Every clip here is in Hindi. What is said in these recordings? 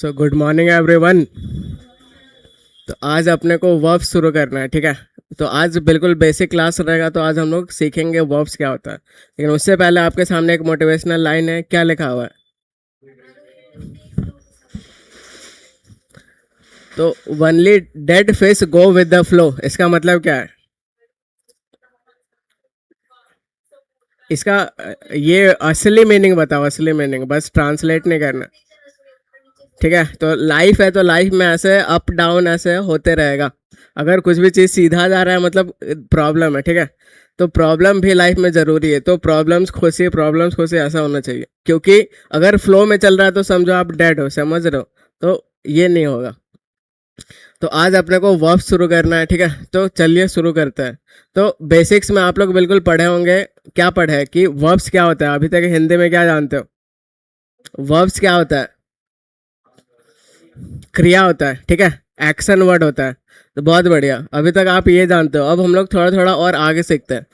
So good morning everyone. तो आज अपने को वर्ब शुरू करना है, ठीक है। तो आज बिल्कुल बेसिक क्लास रहेगा, तो आज हम लोग सीखेंगे वर्ब्स क्या होता है। लेकिन उससे पहले आपके सामने एक मोटिवेशनल लाइन है, क्या लिखा हुआ है? तो only dead fish go with the flow, इसका मतलब क्या है? इसका ये असली मीनिंग बताओ, असली मीनिंग, बस ट्रांसलेट नहीं करना, ठीक है। तो लाइफ है, तो लाइफ में ऐसे अप डाउन ऐसे होते रहेगा। अगर कुछ भी चीज़ सीधा जा रहा है मतलब प्रॉब्लम है, ठीक है। तो प्रॉब्लम भी लाइफ में ज़रूरी है, तो प्रॉब्लम्स खुशी ऐसा होना चाहिए। क्योंकि अगर फ्लो में चल रहा है तो समझो आप डेड हो, समझ रहे हो? तो ये नहीं होगा। तो आज अपने को वर्ब शुरू करना है, ठीक है। तो चलिए शुरू करते हैं। तो बेसिक्स में आप लोग बिल्कुल पढ़े होंगे। क्या पढ़े हैं कि वर्ब्स क्या होता है? अभी तक हिंदी में क्या जानते हो? वर्ब्स क्या होता है? क्रिया होता है, ठीक है। एक्शन वर्ड होता है। तो बहुत बढ़िया, अभी तक आप ये जानते हो। अब हम लोग थोड़ा थोड़ा और आगे सीखते हैं।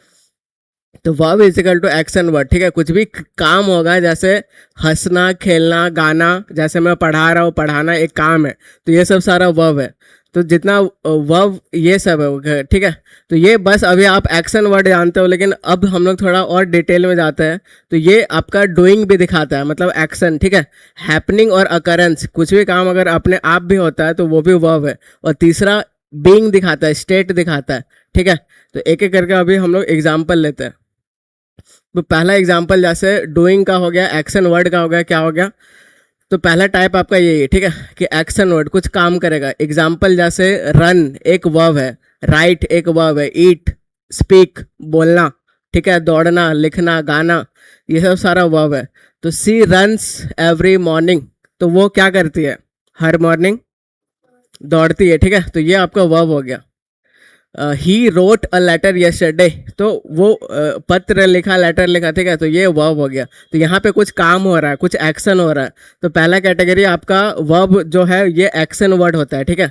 तो verb is equal to action word, ठीक है। कुछ भी काम होगा, जैसे हंसना, खेलना, गाना, जैसे मैं पढ़ा रहा हूँ, पढ़ाना एक काम है। तो ये सब सारा वर्ब है। तो जितना वर्ब ये सब है, ठीक है। तो ये बस अभी आप एक्शन वर्ड जानते हो, लेकिन अब हम लोग थोड़ा और डिटेल में जाते हैं। तो ये आपका डूइंग भी दिखाता है, मतलब एक्शन, ठीक है। हैपनिंग और अकरेंस, कुछ भी काम अगर अपने आप भी होता है तो वो भी वर्ब है। और तीसरा बीइंग दिखाता है, स्टेट दिखाता है, ठीक है। तो एक एक करके अभी हम लोग एग्जाम्पल लेते हैं। तो पहला एग्जाम्पल जैसे डूइंग का हो गया, एक्शन वर्ड का हो गया, क्या हो गया? तो पहला टाइप आपका यही है, ठीक है, कि एक्शन वर्ड कुछ काम करेगा। एग्जाम्पल जैसे रन एक वर्ब है, राइट एक वर्ब है, ईट, स्पीक बोलना, ठीक है, दौड़ना, लिखना, गाना, ये सब सारा वर्ब है। तो सी रन्स एवरी मॉर्निंग, तो वो क्या करती है? हर मॉर्निंग दौड़ती है, ठीक है। तो ये आपका वर्ब हो गया। He wrote a letter yesterday, तो वो पत्र लिखा, लेटर लिखा, ठीक है। तो ये वर्ब हो गया। तो यहाँ पे कुछ काम हो रहा है, कुछ एक्शन हो रहा है। तो पहला कैटेगरी आपका वर्ब जो है ये एक्शन वर्ड होता है, ठीक है।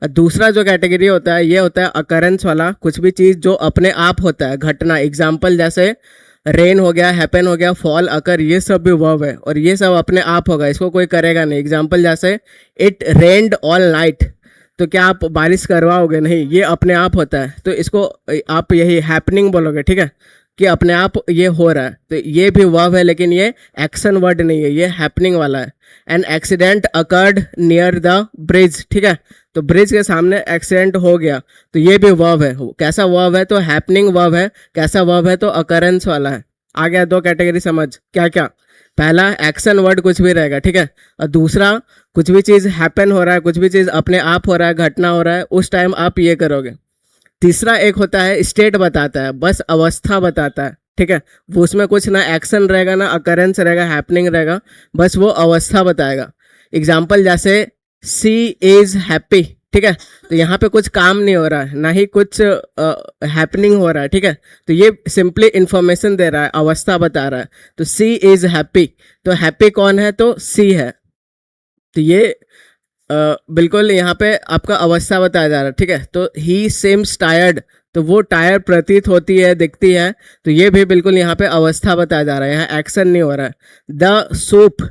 दूसरा जो कैटेगरी होता है ये होता है अकरेंस वाला, कुछ भी चीज़ जो अपने आप होता है, घटना। एग्जाम्पल जैसे रेन हो गया, हैपन हो गया, फॉल, अकर, ये सब भी वर्ब है और ये सब अपने आप होगा, इसको कोई करेगा नहीं। एग्जाम्पल जैसे इट रेन्ड ऑल नाइट, तो क्या आप बारिश करवाओगे? नहीं, ये अपने आप होता है। तो इसको आप यही हैपनिंग बोलोगे, ठीक है, कि अपने आप ये हो रहा है। तो ये भी वर्ब है, लेकिन ये एक्शन वर्ड नहीं है, ये हैपनिंग वाला है। An accident occurred near the bridge, ठीक है। तो ब्रिज के सामने एक्सीडेंट हो गया, तो ये भी वर्ब है। कैसा वर्ब है? तो हैपनिंग वर्ब है। कैसा वर्ब है? तो अकरेंस वाला है। आ गया दो कैटेगरी समझ, क्या क्या? पहला एक्शन वर्ड कुछ भी रहेगा, ठीक है। और दूसरा कुछ भी चीज़ हैपन हो रहा है, कुछ भी चीज़ अपने आप हो रहा है, घटना हो रहा है, उस टाइम आप ये करोगे। तीसरा एक होता है स्टेट बताता है, बस अवस्था बताता है, ठीक है। वो उसमें कुछ ना एक्शन रहेगा, ना अकरेंस रहेगा, हैपनिंग रहेगा, बस वो अवस्था बताएगा। एग्जाम्पल जैसे सी इज हैप्पी, ठीक है। तो यहाँ पे कुछ काम नहीं हो रहा है, ना ही कुछ हैपनिंग हो रहा है, ठीक है। तो ये सिंपली इंफॉर्मेशन दे रहा है, अवस्था बता रहा है। तो सी इज हैप्पी, तो हैप्पी कौन है? तो सी है। तो ये बिल्कुल यहाँ पे आपका अवस्था बताया जा रहा है, ठीक है। तो ही सेम्स टायर्ड, तो वो टायर्ड प्रतीत होती है, दिखती है। तो ये भी बिल्कुल यहाँ पे अवस्था बताया जा रहा है, यहाँ एक्शन नहीं हो रहा है। द सूप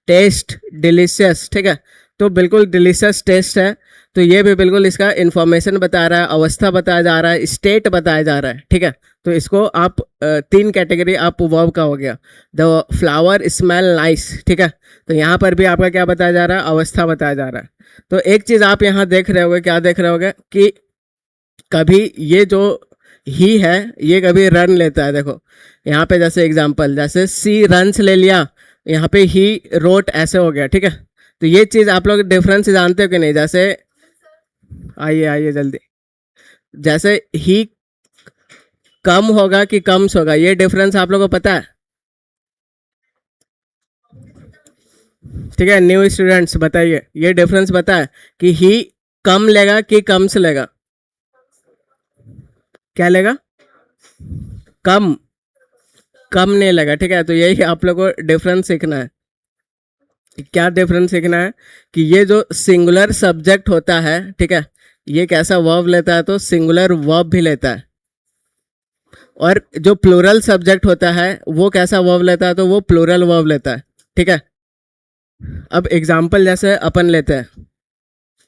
टेस्ट डिलीशियस, ठीक है। तो बिल्कुल डिलीशियस टेस्ट है। तो ये भी बिल्कुल इसका इंफॉर्मेशन बता रहा है, अवस्था बताया जा रहा है, स्टेट बताया जा रहा है, ठीक है। तो इसको आप तीन कैटेगरी आप वर्ब का हो गया। द फ्लावर स्मेल नाइस, ठीक है। तो यहाँ पर भी आपका क्या बताया जा रहा है? अवस्था बताया जा रहा है। तो एक चीज़ आप यहाँ देख रहे होगे, क्या देख रहे होगे कि कभी ये जो ही है ये कभी रन लेता है। देखो यहाँ पे जैसे एग्जाम्पल जैसे सी रन्स ले लिया, यहाँ पे ही रोट ऐसे हो गया, ठीक है। तो ये चीज़ आप लोग डिफरेंस जानते हो कि नहीं? जैसे आइए आइए जल्दी, जैसे ही कम होगा कि कम्स होगा, ये डिफरेंस आप लोगों को पता है? ठीक है, न्यू स्टूडेंट्स बताइए, ये डिफरेंस पता है कि ही कम लेगा कि कम्स लेगा? क्या लेगा? कम, कम नहीं लगा, ठीक है। तो यही आप लोग को डिफरेंस सीखना है। क्या डिफरेंस सीखना है कि ये जो सिंगुलर सब्जेक्ट होता है, ठीक है, ये कैसा वर्ब लेता है? तो सिंगुलर वर्ब भी लेता है। और जो प्लूरल सब्जेक्ट होता है वो कैसा वर्ब लेता है? तो वो प्लूरल वर्ब लेता है, ठीक है। अब एग्जाम्पल जैसे अपन लेते हैं,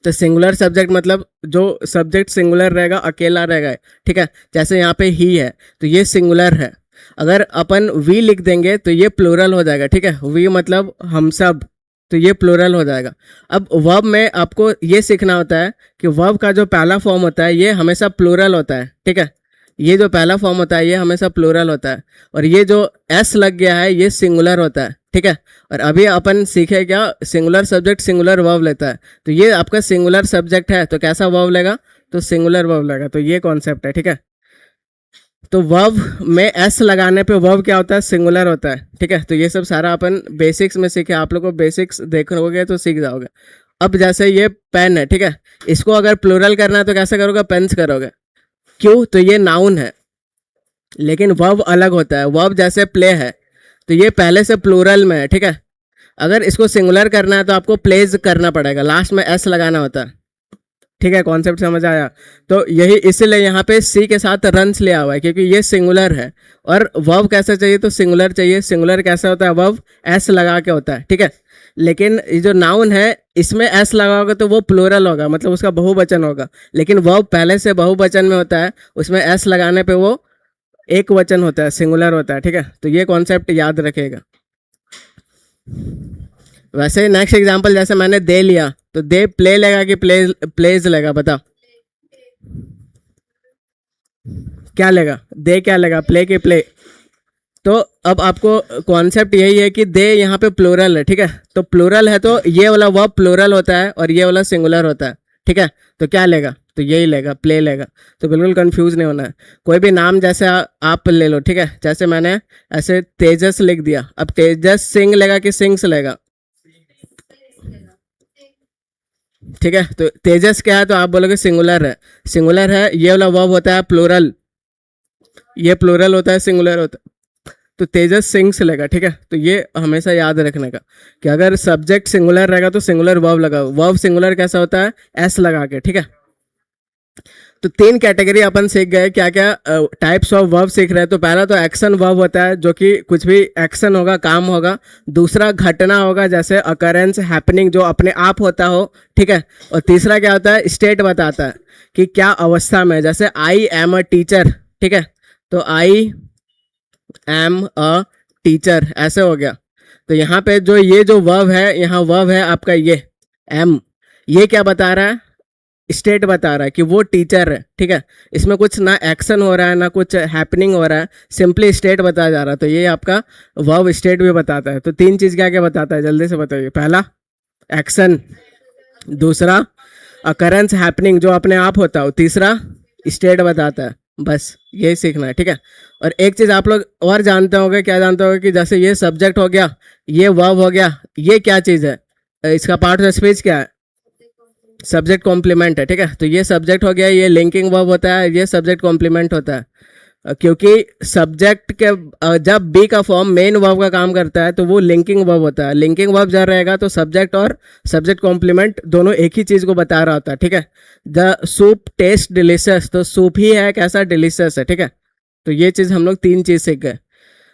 तो सिंगुलर सब्जेक्ट मतलब जो सब्जेक्ट सिंगुलर रहेगा, अकेला रहेगा, ठीक है। जैसे यहाँ पे ही है तो ये सिंगुलर है। अगर अपन वी लिख देंगे तो ये प्लूरल हो जाएगा, ठीक है। वी मतलब हम सब, तो ये प्लूरल हो जाएगा। अब वर्ब में आपको ये सीखना होता है कि वर्ब का जो पहला फॉर्म होता है ये हमेशा प्लूरल होता है, ठीक है। ये जो पहला फॉर्म होता है ये हमेशा प्लूरल होता है, और ये जो एस लग गया है ये सिंगुलर होता है, ठीक है। और अभी अपन सीखे क्या, सिंगुलर सब्जेक्ट सिंगुलर वर्ब लेता है, तो ये आपका सिंगुलर सब्जेक्ट है तो कैसा वर्ब लेगा, तो सिंगुलर वर्ब लेगा। तो ये कॉन्सेप्ट है, ठीक है। तो वर्ब में एस लगाने पे वर्ब क्या होता है, सिंगुलर होता है, ठीक है। तो ये सब सारा अपन बेसिक्स में सीखे, आप लोग को बेसिक्स देखोगे तो सीख जाओगे। अब जैसे ये पेन है, ठीक है, इसको अगर प्लूरल करना है तो कैसे करोगे, पेन्स करोगे। क्यों, तो ये नाउन है, लेकिन वर्ब अलग होता है। वर्ब जैसे प्ले है तो ये पहले से प्लूरल में है, ठीक है। अगर इसको सिंगुलर करना है तो आपको प्लेज करना पड़ेगा, लास्ट में एस लगाना होता है, ठीक है। कॉन्सेप्ट समझ आया। तो यही इसीलिए यहाँ पे सी के साथ रन्स लिया हुआ है, क्योंकि ये सिंगुलर है। और वर्ब कैसे चाहिए, तो सिंगुलर चाहिए। सिंगुलर कैसे होता है, वर्ब एस लगा के होता है, ठीक है। लेकिन ये जो नाउन है इसमें एस लगाओगे तो वो प्लूरल होगा, मतलब उसका बहुवचन होगा। लेकिन वर्ब पहले से बहुवचन में होता है, उसमें एस लगाने पे वो एक वचन होता है, सिंगुलर होता है, ठीक है। तो ये कॉन्सेप्ट याद रखेगा। वैसे नेक्स्ट एग्जांपल जैसे मैंने दे लिया, तो दे प्ले लेगा कि प्लेज लेगा, बताओ क्या लेगा, दे क्या लेगा, प्ले के प्ले। तो अब आपको कॉन्सेप्ट यही है कि दे यहाँ पे प्लूरल है, ठीक है। तो प्लूरल है तो ये वाला वर्ब प्लूरल होता है और ये वाला सिंगुलर होता है, ठीक है। तो क्या लेगा, तो यही लेगा, प्ले लेगा। तो बिल्कुल कंफ्यूज नहीं होना है। कोई भी नाम जैसे आप ले लो, ठीक है। जैसे मैंने ऐसे तेजस लिख दिया, अब तेजस सिंह लेगा कि सिंग्स लेगा, ठीक है। तो तेजस क्या है, तो आप बोलोगे सिंगुलर है। सिंगुलर है, ये वाला वर्ब होता है प्लूरल, ये प्लूरल होता है, सिंगुलर होता है। तो तेजस सिंग्स लेगा, ठीक है। तो ये हमेशा याद रखने का कि अगर सब्जेक्ट सिंगुलर रहेगा तो सिंगुलर वर्ब लगा। वर्ब सिंगुलर कैसा होता है, एस लगा के, ठीक है। तो 3 कैटेगरी अपन सीख गए, क्या क्या टाइप्स ऑफ वर्ब सीख रहे हैं। तो पहला तो एक्शन वर्ब होता है, जो कि कुछ भी एक्शन होगा, काम होगा। दूसरा घटना होगा, जैसे अकरेंस, हैपनिंग, जो अपने आप होता हो, ठीक है। और तीसरा क्या होता है, स्टेट बताता है कि क्या अवस्था में, जैसे आई एम अ टीचर, ठीक है। तो आई एम अ टीचर ऐसे हो गया। तो यहाँ पे जो ये जो वर्ब है, यहाँ वर्ब है आपका ये एम, ये क्या बता रहा है, स्टेट बता रहा है कि वो टीचर है, ठीक है। इसमें कुछ ना एक्शन हो रहा है ना कुछ हैपनिंग हो रहा है, सिंपली स्टेट बताया जा रहा है। तो ये आपका वर्ब स्टेट भी बताता है। तो 3 चीज़ क्या क्या बताता है, जल्दी से बताइए। पहला एक्शन, दूसरा अकरेंस हैपनिंग जो अपने आप होता हो, तीसरा स्टेट बताता है। बस यही सीखना है, ठीक है। और एक चीज़ आप लोग और जानते होंगे, क्या जानते होंगे, कि जैसे ये सब्जेक्ट हो गया, ये वर्ब हो गया, ये क्या चीज़ है, इसका पार्ट ऑफ स्पीच क्या है, सब्जेक्ट कॉम्प्लीमेंट है, ठीक है। तो ये सब्जेक्ट हो गया, ये लिंकिंग वर्ब होता है, ये सब्जेक्ट कॉम्प्लीमेंट होता है। क्योंकि सब्जेक्ट के जब बी का फॉर्म मेन वर्ब का काम करता है तो वो लिंकिंग वर्ब होता है। लिंकिंग वर्ब जब रहेगा तो सब्जेक्ट और सब्जेक्ट कॉम्प्लीमेंट दोनों एक ही चीज़ को बता रहा होता है, ठीक है। द सूप टेस्ट डिलीशियस, तो सूप ही है कैसा, डिलीशियस है, ठीक है। तो ये चीज़ हम लोग 3 चीज़ सीख गए।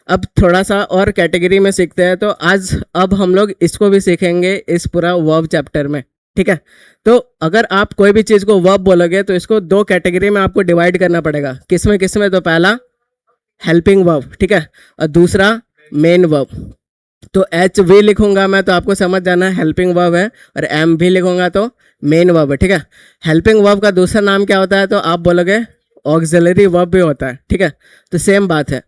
अब थोड़ा सा और कैटेगरी में सीखते हैं। तो अब हम लोग इसको भी सीखेंगे इस पूरा वर्ब चैप्टर में, ठीक है। तो अगर आप कोई भी चीज़ को वर्ब बोलोगे तो इसको 2 कैटेगरी में आपको डिवाइड करना पड़ेगा। किसमें किसमें, तो पहला हेल्पिंग वर्ब, ठीक है, और दूसरा मेन वर्ब। तो एच वी लिखूंगा मैं तो आपको समझ जाना है हेल्पिंग वर्ब है, और एम भी लिखूंगा तो मेन वर्ब है, ठीक है। हेल्पिंग वर्ब का दूसरा नाम क्या होता है, तो आप बोलोगे ऑक्सिलरी वर्ब भी होता है, ठीक है। तो सेम बात है।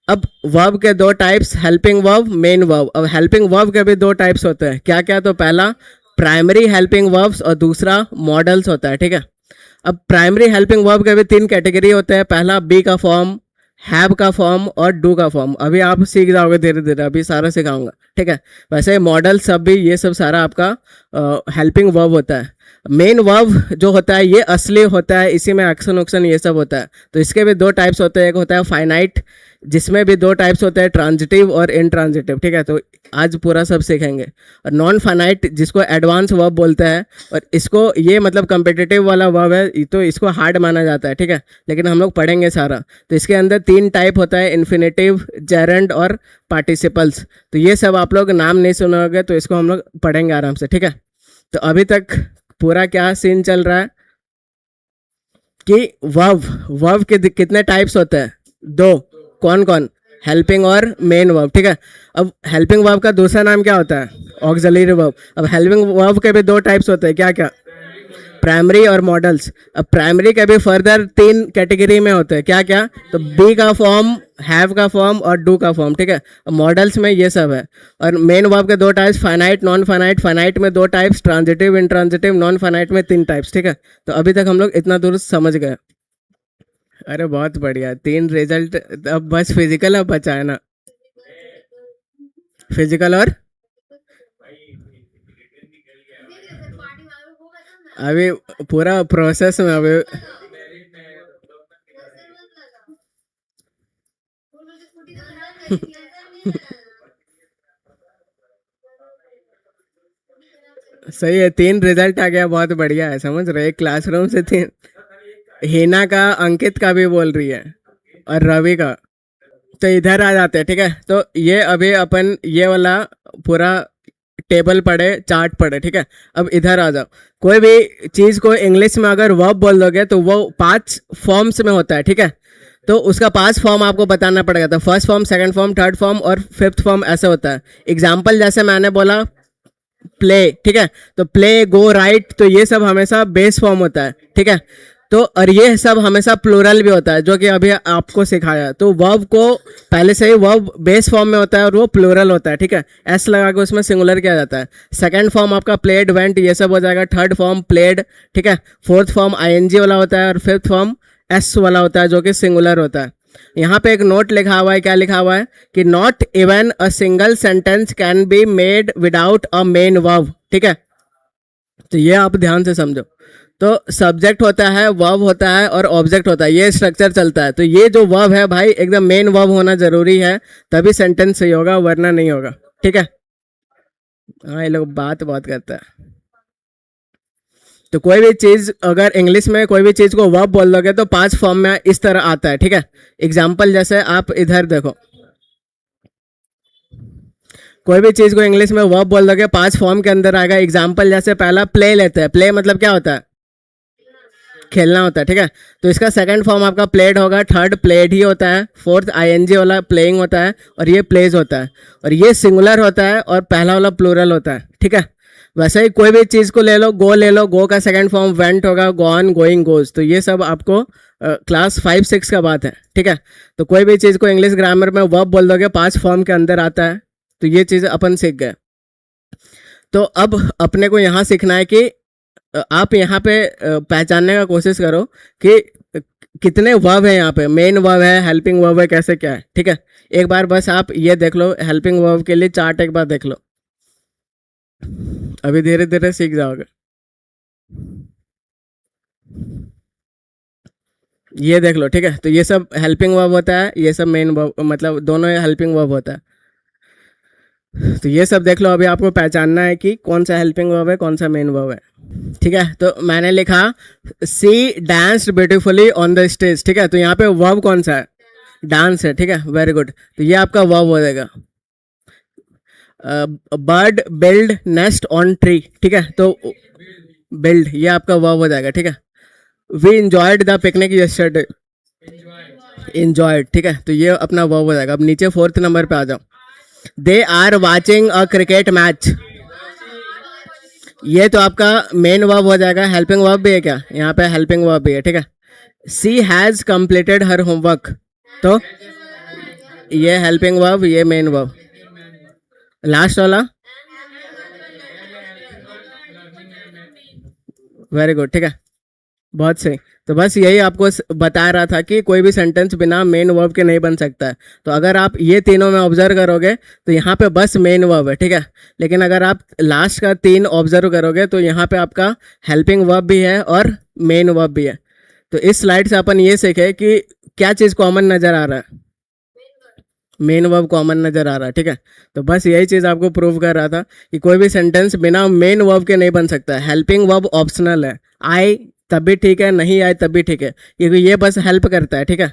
अब वर्ब के 2 types, helping verb, main verb. अब हेल्पिंग वर्ब के भी 2 टाइप्स होते हैं, क्या क्या, तो पहला प्राइमरी हेल्पिंग वर्ब्स और दूसरा मॉडल्स होता है, ठीक है। अब प्राइमरी हेल्पिंग वर्ब के भी 3 कैटेगरी होते हैं। पहला बी का फॉर्म, हैव का फॉर्म और डू का फॉर्म। अभी आप सीख जाओगे धीरे धीरे, अभी सारा सिखाऊंगा, ठीक है। वैसे मॉडल सब भी, ये सब सारा आपका हेल्पिंग वर्ब होता है। मेन वर्ब जो होता है ये असली होता है, इसी में एक्शन उक्शन ये सब होता है। तो इसके भी 2 टाइप्स होते हैं, एक होता है फाइनाइट, जिसमें भी दो टाइप्स होते हैं, ट्रांजिटिव और इनट्रांजिटिव, ठीक है। तो आज पूरा सब सीखेंगे। और नॉन फाइनाइट जिसको एडवांस वर्ब बोलते हैं, और इसको ये मतलब कम्पिटिटिव वाला वर्ब है तो इसको हार्ड माना जाता है, ठीक है, लेकिन हम लोग पढ़ेंगे सारा। तो इसके अंदर 3 टाइप होता है, इन्फिनेटिव, जेरेंड और पार्टिसिपल्स। तो ये सब आप लोग नाम नहीं सुने होंगे, तो इसको हम लोग पढ़ेंगे आराम से, ठीक है। तो अभी तक पूरा क्या सीन चल रहा है कि वर्ब के कितने टाइप्स होते हैं? 2। कौन कौन? हेल्पिंग और मेन वर्ब, ठीक है। अब हेल्पिंग वर्ब का दूसरा नाम क्या होता है? Auxiliary verb. अब हेल्पिंग वर्ब के भी 2 टाइप्स होते हैं, क्या क्या? प्राइमरी और मॉडल्स। अब प्राइमरी के भी फर्दर 3 कैटेगरी में होते हैं, क्या क्या? तो बी का फॉर्म, हैव का फॉर्म और डू का फॉर्म, ठीक है। अब मॉडल्स में ये सब है। और मेन वर्ब के 2 types, finite, non finite. Finite में 2 types, transitive, intransitive. Non finite में 3 टाइप्स, ठीक है। तो अभी तक हम लोग इतना दूर समझ गए। अरे बहुत बढ़िया, 3 रिजल्ट। अब बस फिजिकल अब बचा है ना, फिजिकल और अभी पूरा प्रोसेस में अभी। सही है, 3 रिजल्ट आ गया, बहुत बढ़िया है। समझ रहे, एक क्लासरूम से 3। हिना का, अंकित का भी बोल रही है, और रवि का। तो इधर आ जाते हैं, ठीक है। तो ये अभी अपन ये वाला पूरा टेबल पढ़े, चार्ट पढ़े, ठीक है। अब इधर आ जाओ। कोई भी चीज़ को इंग्लिश में अगर वर्ब बोल दोगे तो वो 5 फॉर्म्स में होता है, ठीक है। तो उसका 5 फॉर्म आपको बताना पड़ेगा। तो first form, second form, third form और 5th फॉर्म ऐसे होता है। एग्जाम्पल जैसे मैंने बोला प्ले, ठीक है। तो प्ले, गो, राइट, तो ये सब हमेशा बेस फॉर्म होता है, ठीक है। तो और ये सब हमेशा प्लूरल भी होता है, जो कि अभी आपको सिखाया। तो वर्ब को पहले से ही वर्ब बेस फॉर्म में होता है और वो प्लूरल होता है, ठीक है। एस लगा के उसमें सिंगुलर किया जाता है। सेकंड फॉर्म आपका प्लेड, वेंट, ये सब हो जाएगा। थर्ड फॉर्म प्लेड, ठीक है। फोर्थ फॉर्म आईएनजी वाला होता है, और 5th फॉर्म एस वाला होता है, जो कि सिंगुलर होता है। यहाँ पे एक नोट लिखा हुआ है, क्या लिखा हुआ है कि not even a single sentence can be made without a main verb, ठीक है। तो ये आप ध्यान से समझो। तो सब्जेक्ट होता है, वर्ब होता है और ऑब्जेक्ट होता है, ये स्ट्रक्चर चलता है। तो ये जो वर्ब है भाई, एकदम मेन वर्ब होना जरूरी है, तभी सेंटेंस सही होगा, वरना नहीं होगा, ठीक है। हाँ, ये लोग बात बहुत करता है। तो कोई भी चीज अगर इंग्लिश में कोई भी चीज को वर्ब बोल दोगे तो 5 फॉर्म में इस तरह आता है, ठीक है। एग्जाम्पल जैसे आप इधर देखो, कोई भी चीज को इंग्लिश में वर्ब बोल दोगे 5 फॉर्म के अंदर आएगा। एग्जाम्पल जैसे पहला प्ले लेते हैं। प्ले मतलब क्या होता है? खेलना होता है, ठीक है। तो इसका सेकंड फॉर्म आपका प्लेड होगा, थर्ड प्लेड ही होता है, फोर्थ आईएनजी वाला प्लेइंग होता है, और ये प्लेज होता है, और ये सिंगुलर होता है, और पहला वाला प्लूरल होता है, ठीक है। वैसे ही कोई भी चीज़ को ले लो, गो ले लो, गो का सेकंड फॉर्म वेंट होगा, गॉन, गोइंग, गोज। तो ये सब आपको क्लास 5-6 का बात है, ठीक है। तो कोई भी चीज़ को इंग्लिश ग्रामर में वर्ब बोल दोगे 5 फॉर्म के अंदर आता है। तो ये चीज़ अपन सीख गए। तो अब अपने को यहाँ सीखना है कि आप यहाँ पे पहचानने का कोशिश करो कि कितने वर्ब है यहाँ पे। मेन वर्ब है, हेल्पिंग वर्ब है, कैसे क्या है, ठीक है। एक बार बस आप ये देख लो, हेल्पिंग वर्ब के लिए चार्ट एक बार देख लो, अभी धीरे धीरे सीख जाओगे। ये देख लो, ठीक है। तो ये सब हेल्पिंग वर्ब होता है, ये सब मेन वर्ब, मतलब दोनों हेल्पिंग वर्ब होता है। तो ये सब देख लो, अभी आपको पहचानना है कि कौन सा हेल्पिंग वर्ब है, कौन सा मेन वर्ब है, ठीक है। तो मैंने लिखा she danced beautifully on the stage, ठीक है। तो यहाँ पे वर्ब कौन सा है? डांस है, ठीक है, वेरी गुड। तो ये आपका वर्ब हो जाएगा। Bird build nest on tree, ठीक है। तो बिल्ड ये आपका वर्ब हो जाएगा, ठीक है। We enjoyed the picnic yesterday, enjoyed, ठीक है। तो ये अपना वर्ब हो जाएगा। अब नीचे 4th नंबर पे आ जाओ। They are watching a cricket match, ये तो आपका मेन वर्ब हो जाएगा। हेल्पिंग वर्ब भी है क्या? यहाँ पे हेल्पिंग वर्ब भी है, ठीक है। सी हैज कंप्लीटेड हर होमवर्क, तो ये हेल्पिंग वर्ब, ये मेन वर्ब। लास्ट वाला वेरी गुड, ठीक है, बहुत सही। तो बस यही आपको बता रहा था कि कोई भी सेंटेंस बिना मेन वर्ब के नहीं बन सकता है। तो अगर आप ये तीनों में ऑब्जर्व करोगे तो यहाँ पे बस मेन वर्ब है, ठीक है। लेकिन अगर आप लास्ट का 3 ऑब्जर्व करोगे तो यहाँ पे आपका हेल्पिंग वर्ब भी है और मेन वर्ब भी है। तो इस स्लाइड से अपन ये सीखे कि क्या चीज़ कॉमन नज़र आ रहा है? मेन वर्ब कॉमन नजर आ रहा है, ठीक है। तो बस यही चीज़ आपको प्रूव कर रहा था कि कोई भी सेंटेंस बिना मेन वर्ब के नहीं बन सकता। हेल्पिंग वर्ब ऑप्शनल है, आए तब भी ठीक है, नहीं आए तब भी ठीक है, क्योंकि ये बस हेल्प करता है, ठीक है,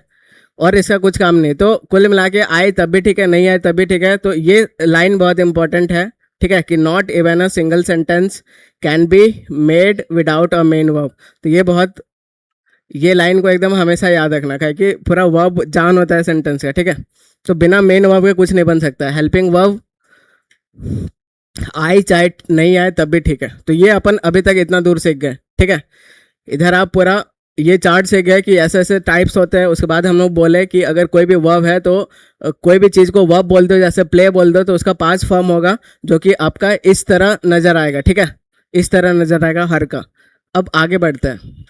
और इसका कुछ काम नहीं। तो कुल मिला के आए तब भी ठीक है, नहीं आए तब भी ठीक है। तो ये लाइन बहुत इंपॉर्टेंट है, ठीक है, कि not even a single sentence can be made without a main verb. तो ये लाइन को एकदम हमेशा याद रखना है कि पूरा वर्ब जान होता है सेंटेंस का, ठीक है। तो बिना मेन वर्ब के कुछ नहीं बन सकता। हेल्पिंग वर्ब आए चाहे नहीं आए तब भी ठीक है। तो ये अपन अभी तक इतना दूर सीख गए, ठीक है। इधर आप पूरा ये चार्ट से गए कि ऐसे ऐसे टाइप्स होते हैं। उसके बाद हम लोग बोले कि अगर कोई भी वर्ब है तो कोई भी चीज़ को वर्ब बोल दो, जैसे प्ले बोल दो, तो उसका पास्ट फॉर्म होगा जो कि आपका इस तरह नज़र आएगा, ठीक है, इस तरह नज़र आएगा हर का। अब आगे बढ़ते हैं।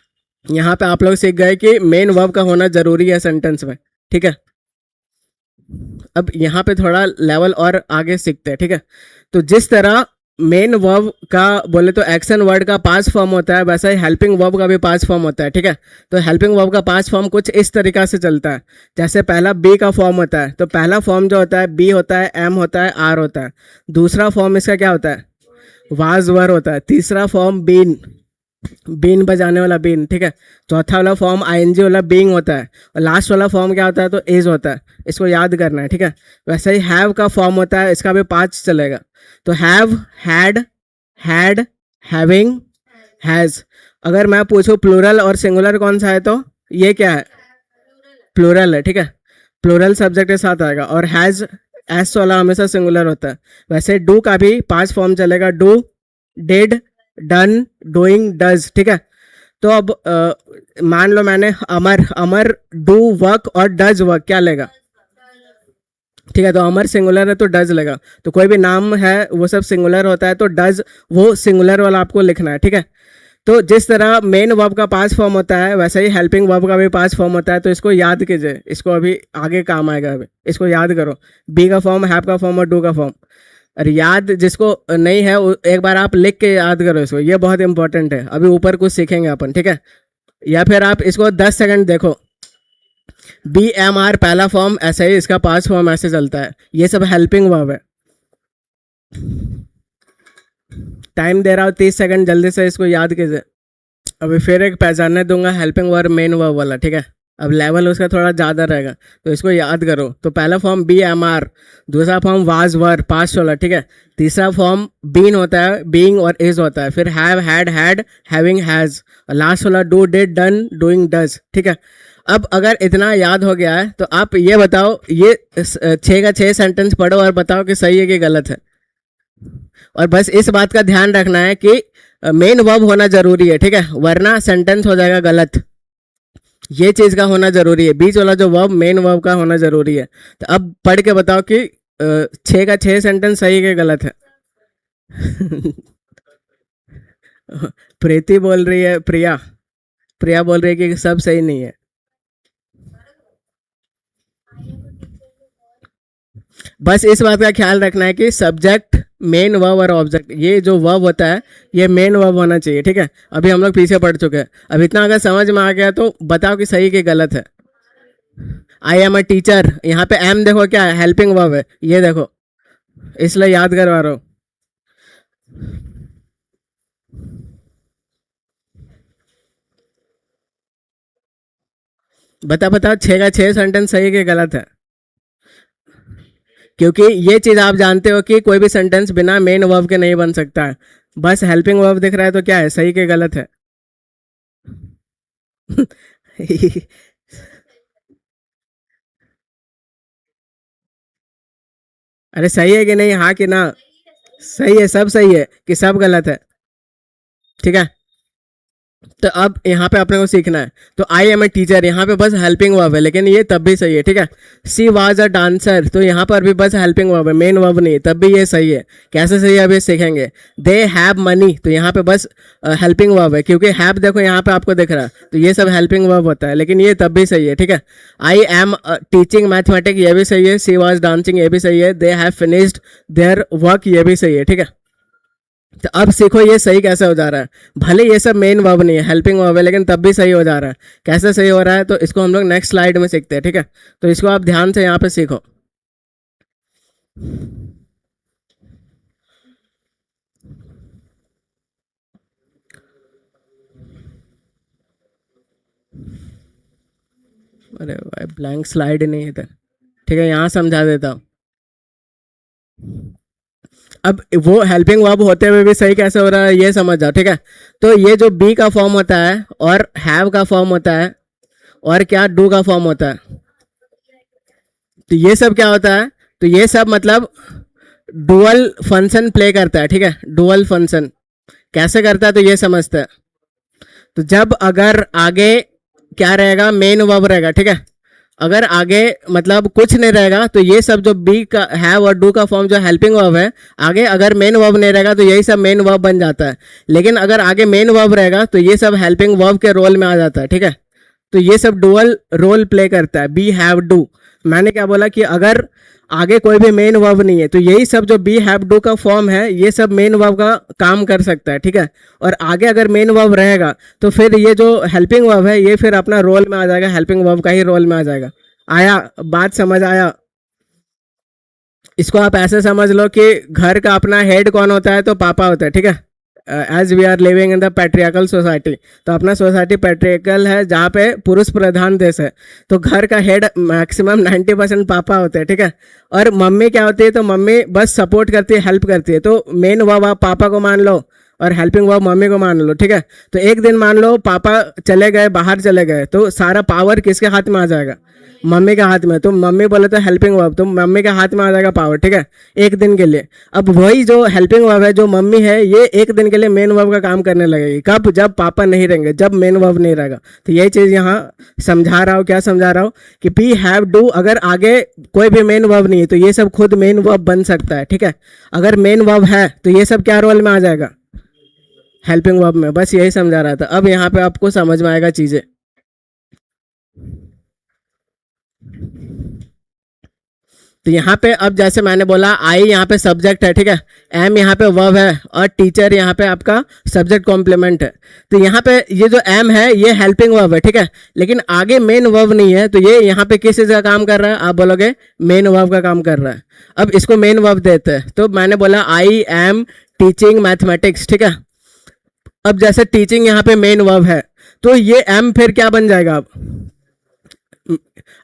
यहाँ पे आप लोग सीख गए कि मेन वर्ब का होना ज़रूरी है सेंटेंस में, ठीक है। अब यहाँ पे थोड़ा लेवल और आगे सीखते हैं, ठीक है। तो जिस तरह मेन वर्ब का बोले तो एक्शन वर्ड का पास्ट फॉर्म होता है, वैसा ही हेल्पिंग वर्ब का भी पास्ट फॉर्म होता है, ठीक है। तो हेल्पिंग वर्ब का पास्ट फॉर्म कुछ इस तरीका से चलता है। जैसे पहला बी का फॉर्म होता है, तो पहला फॉर्म जो होता है बी होता है, एम होता है, आर होता है। दूसरा फॉर्म इसका क्या होता है, वाज वर होता है। तीसरा फॉर्म बीन, बीन बजाने वाला बीन, ठीक है। चौथा वाला फॉर्म आईएनजी वाला बीइंग होता है। और लास्ट वाला फॉर्म क्या होता है, तो इज होता है। इसको याद करना है, ठीक है। वैसे ही हैव का फॉर्म होता है, इसका भी 5 चलेगा। तो हैव, हैड, हैविंग, हैज। अगर मैं पूछूं प्लूरल और सिंगुलर कौन सा है, तो ये क्या है, प्लूरल है, ठीक है। प्लूरल सब्जेक्ट के साथ आएगा। और हैज, एस वाला हमेशा सिंगुलर होता है। वैसे डू का भी 5 फॉर्म चलेगा, do, did, done, doing, does, ठीक है। तो अब मान लो मैंने अमर डू वर्क और डज वर्क, क्या लेगा, ठीक है। तो अमर सिंगुलर है तो डज लेगा। तो कोई भी नाम है वो सब सिंगुलर होता है, तो डज वो सिंगुलर वाला आपको लिखना है, ठीक है। तो जिस तरह मेन वर्ब का पास्ट फॉर्म होता है, वैसे ही हेल्पिंग वर्ब का भी पास्ट फॉर्म होता है। तो इसको याद कीजिए, इसको अभी आगे काम आएगा, अभी इसको याद करो। बी का फॉर्म, हैव का फॉर्म और डू का फॉर्म। और याद जिसको नहीं है एक बार आप लिख के याद करो इसको, ये बहुत इंपॉर्टेंट है। अभी ऊपर कुछ सीखेंगे अपन, ठीक है। या फिर आप इसको 10 सेकंड देखो। बी एम आर पहला फॉर्म, ऐसे ही इसका पास्ट फॉर्म ऐसे चलता है। ये सब हेल्पिंग वर्ब है। टाइम दे रहा हूँ 30 सेकंड, जल्दी से इसको याद कीजिए। अभी फिर एक पहचानने दूंगा हेल्पिंग वर्ब मेन वर्ब वाला, ठीक है। अब लेवल उसका थोड़ा ज़्यादा रहेगा, तो इसको याद करो। तो पहला फॉर्म बी एम आर, दूसरा फॉर्म वाज वर पास्ट वाला, ठीक है। तीसरा फॉर्म बीन होता है, बीइंग और इज होता है। फिर हैव, हैड, हैविंग, हैज। और लास्ट वाला do, did, done, doing, does, ठीक है। अब अगर इतना याद हो गया है तो आप ये बताओ, ये 6 का 6 सेंटेंस पढ़ो और बताओ कि सही है कि गलत है। और बस इस बात का ध्यान रखना है कि मेन वर्ब होना जरूरी है, ठीक है, वरना सेंटेंस हो जाएगा गलत। ये चीज का होना जरूरी है, बीच वाला जो वर्ब मेन वर्ब का होना जरूरी है। तो अब पढ़ के बताओ कि 6 का 6 सेंटेंस सही है कि गलत है। प्रीति बोल रही है, प्रिया प्रिया बोल रही है कि सब सही नहीं है। बस इस बात का ख्याल रखना है कि सब्जेक्ट, मेन वर्ब और ऑब्जेक्ट, ये जो वर्ब होता है ये मेन वर्ब होना चाहिए, ठीक है। अभी हम लोग पीछे पढ़ चुके हैं। अब इतना अगर समझ में आ गया तो बताओ कि सही कि गलत है। आई एम अ टीचर, यहाँ पे एम देखो क्या है, हेल्पिंग वर्ब है, ये देखो, इसलिए याद करवा रहा हूँ। बताओ 6 का 6 सेंटेंस सही कि गलत है। क्योंकि ये चीज आप जानते हो कि कोई भी सेंटेंस बिना मेन वर्ब के नहीं बन सकता है। बस हेल्पिंग वर्ब दिख रहा है तो क्या है, सही कि गलत है। अरे सही है कि नहीं, हाँ कि ना। सही है, सब सही है कि सब गलत है, ठीक है। तो अब यहाँ पे अपने को सीखना है। तो आई एम ए टीचर, यहाँ पे बस हेल्पिंग वर्ब है, लेकिन ये तब भी सही है, ठीक है। सी वाज अ डांसर, तो यहाँ पर भी बस हेल्पिंग वर्ब है, मेन वर्ब नहीं, तब भी ये सही है। कैसे सही है अभी सीखेंगे। दे हैव मनी, तो यहाँ पे बस हेल्पिंग वर्ब है, क्योंकि हैव देखो यहाँ पे आपको दिख रहा है, तो ये सब हेल्पिंग वर्ब होता है, लेकिन ये तब भी सही है, ठीक है। आई एम टीचिंग मैथमेटिक्स, ये भी सही है। सी वाज डांसिंग, ये भी सही है। They have finished their work, ये भी सही है, ठीक है। तो अब सीखो ये सही कैसे हो जा रहा है। भले ये सब मेन वर्ब नहीं है, हेल्पिंग वर्ब है, लेकिन तब भी सही हो जा रहा है। कैसे सही हो रहा है, तो इसको हम लोग नेक्स्ट स्लाइड में सीखते हैं, ठीक है। तो इसको आप ध्यान से यहाँ पे सीखो। अरे भाई ब्लैंक स्लाइड नहीं है इधर। ठीक है, यहाँ समझा देता हूँ। अब वो हेल्पिंग वर्ब होते हुए भी सही कैसे हो रहा है ये समझ जाओ। ठीक है, तो ये जो बी का फॉर्म होता है और हैव का फॉर्म होता है और क्या डू का फॉर्म होता है, तो ये सब क्या होता है, तो ये सब मतलब डुअल फंक्शन प्ले करता है। ठीक है, डुअल फंक्शन कैसे करता है तो ये समझते हैं। तो जब अगर आगे क्या रहेगा, मेन वर्ब रहेगा। ठीक है, अगर आगे मतलब कुछ नहीं रहेगा तो ये सब जो बी का हैव और डू का फॉर्म जो हेल्पिंग वर्ब है, आगे अगर मेन वर्ब नहीं रहेगा तो यही सब मेन वर्ब बन जाता है। लेकिन अगर आगे मेन वर्ब रहेगा तो ये सब हेल्पिंग वर्ब के रोल में आ जाता है। ठीक है, तो ये सब डुअल रोल प्ले करता है, बी हैव डू। मैंने क्या बोला कि अगर आगे कोई भी मेन वर्ब नहीं है तो यही सब जो बी हैव डू का फॉर्म है ये सब मेन वर्ब का काम कर सकता है। ठीक है, और आगे अगर मेन वर्ब रहेगा तो फिर ये जो हेल्पिंग वर्ब है ये फिर अपना रोल में आ जाएगा, हेल्पिंग वर्ब का ही रोल में आ जाएगा। आया बात समझ आया? इसको आप ऐसे समझ लो कि घर का अपना हेड कौन होता है, तो पापा होता है। ठीक है, as we are living in the patriarchal society, तो अपना सोसाइटी पैट्रियार्कल है जहाँ पे पुरुष प्रधान देश है, तो घर का हेड मैक्सिमम 90% पापा होते हैं। ठीक है, और मम्मी क्या होती है, तो मम्मी बस सपोर्ट करती है, हेल्प करती है। तो मेन वर्ब आप पापा को मान लो और हेल्पिंग वर्ब मम्मी को मान लो। ठीक है, तो एक दिन मान लो पापा चले गए, बाहर चले गए, तो सारा पावर किसके हाथ में आ जाएगा, मम्मी के हाथ में। तो मम्मी बोले तो हेल्पिंग वर्ब, तो मम्मी के हाथ में आ जाएगा पावर। ठीक है, एक दिन के लिए। अब वही जो हेल्पिंग वर्ब है जो मम्मी है ये एक दिन के लिए मेन वर्ब का काम करने लगेगी। कब? जब पापा नहीं रहेंगे, जब मेन वर्ब नहीं रहेगा। तो यही चीज़ यहाँ समझा रहा हूँ। क्या समझा रहा हूँ कि बी हैव डू, अगर आगे कोई भी मेन वर्ब नहीं है तो ये सब खुद मेन वर्ब बन सकता है। ठीक है, अगर मेन वर्ब है तो ये सब क्या रोल में आ जाएगा, हेल्पिंग वर्ब में। बस यही समझा रहा था। अब यहाँ पे आपको समझ में आएगा चीज़ें। तो यहाँ पे अब जैसे मैंने बोला आई यहाँ पे सब्जेक्ट है। ठीक है, एम यहाँ पे वर्ब है और टीचर यहाँ पे आपका सब्जेक्ट कॉम्प्लीमेंट है। तो यहाँ पे ये जो एम है ये हेल्पिंग वर्ब है। ठीक है, लेकिन आगे मेन वर्ब नहीं है तो ये यहाँ पे किस चीज़ का काम कर रहा है, आप बोलोगे मेन वर्ब का काम कर रहा है। अब इसको मेन वर्ब देते हैं। तो मैंने बोला आई एम टीचिंग मैथमेटिक्स। ठीक है, अब जैसे टीचिंग यहाँ पे मेन वर्ब है तो ये एम फिर क्या बन जाएगा,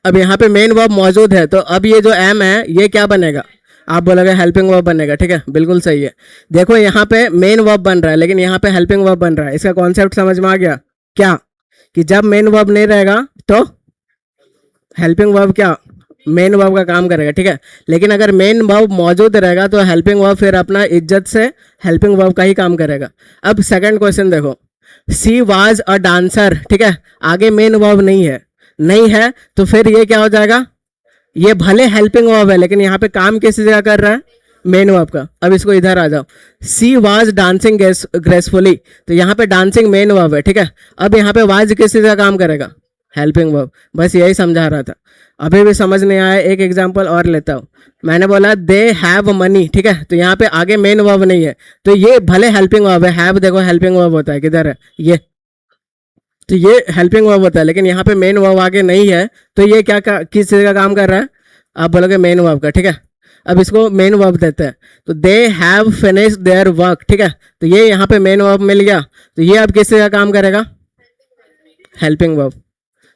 अब यहाँ पे मेन वर्ब मौजूद है तो अब ये जो एम है ये क्या बनेगा, आप बोलोगे हेल्पिंग वर्ब बनेगा। ठीक है, बिल्कुल सही है। देखो यहाँ पे मेन वर्ब बन रहा है लेकिन यहाँ पे हेल्पिंग वर्ब बन रहा है। इसका कॉन्सेप्ट समझ में आ गया क्या, कि जब मेन वर्ब नहीं रहेगा तो हेल्पिंग वर्ब क्या, मेन वर्ब का काम करेगा। ठीक है, लेकिन अगर मेन वर्ब मौजूद रहेगा तो हेल्पिंग वर्ब फिर अपना इज्जत से हेल्पिंग वर्ब का ही काम करेगा। अब सेकंड क्वेश्चन देखो, सी वाज अ डांसर। ठीक है, आगे मेन वर्ब नहीं है तो फिर ये क्या हो जाएगा, ये भले हेल्पिंग वर्ब है लेकिन यहाँ पे काम किस जगह कर रहा है, मेन वर्ब का। अब इसको इधर आ जाओ, सी वाज डांसिंग ग्रेसफुली, तो यहाँ पे डांसिंग मेन वर्ब है। ठीक है, अब यहाँ पे वाज किस जगह काम करेगा, हेल्पिंग वर्ब। बस यही समझा रहा था। अभी भी समझ नहीं आया, एक एग्जांपल और लेता हूँ। मैंने बोला दे हैव मनी। ठीक है, तो यहाँ पे आगे मेन वर्ब नहीं है तो ये भले हेल्पिंग वर्ब है, हैव देखो हेल्पिंग वर्ब होता है, किधर है ये, तो ये हेल्पिंग वर्ब होता है लेकिन यहाँ पे मेन वर्ब आगे नहीं है तो ये किस चीज़ का काम कर रहा है, आप बोलोगे मेन वर्ब का। ठीक है, अब इसको मेन वर्ब देते हैं। तो they have finished their work. ठीक है, तो ये यहाँ पे मेन वर्ब मिल गया तो ये अब किस चीज़ का काम करेगा, हेल्पिंग वर्ब।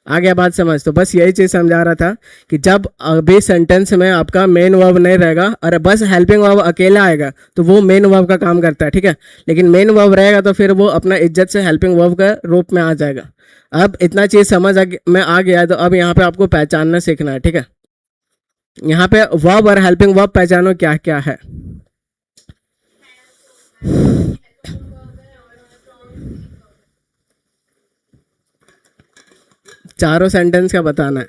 आ गया बात समझ? तो बस यही चीज़ समझा रहा था कि जब अभी सेंटेंस में आपका मेन वर्ब नहीं रहेगा और बस हेल्पिंग वर्ब अकेला आएगा तो वो मेन वर्ब का काम करता है। ठीक है, लेकिन मेन वर्ब रहेगा तो फिर वो अपना इज्जत से हेल्पिंग वर्ब का रूप में आ जाएगा। अब इतना चीज़ समझ में आ गया तो अब यहाँ पे आपको पहचानना सीखना है। ठीक है, यहाँ पे वर्ब और हेल्पिंग वर्ब पहचानो क्या क्या है। चारों सेंटेंस का बताना है।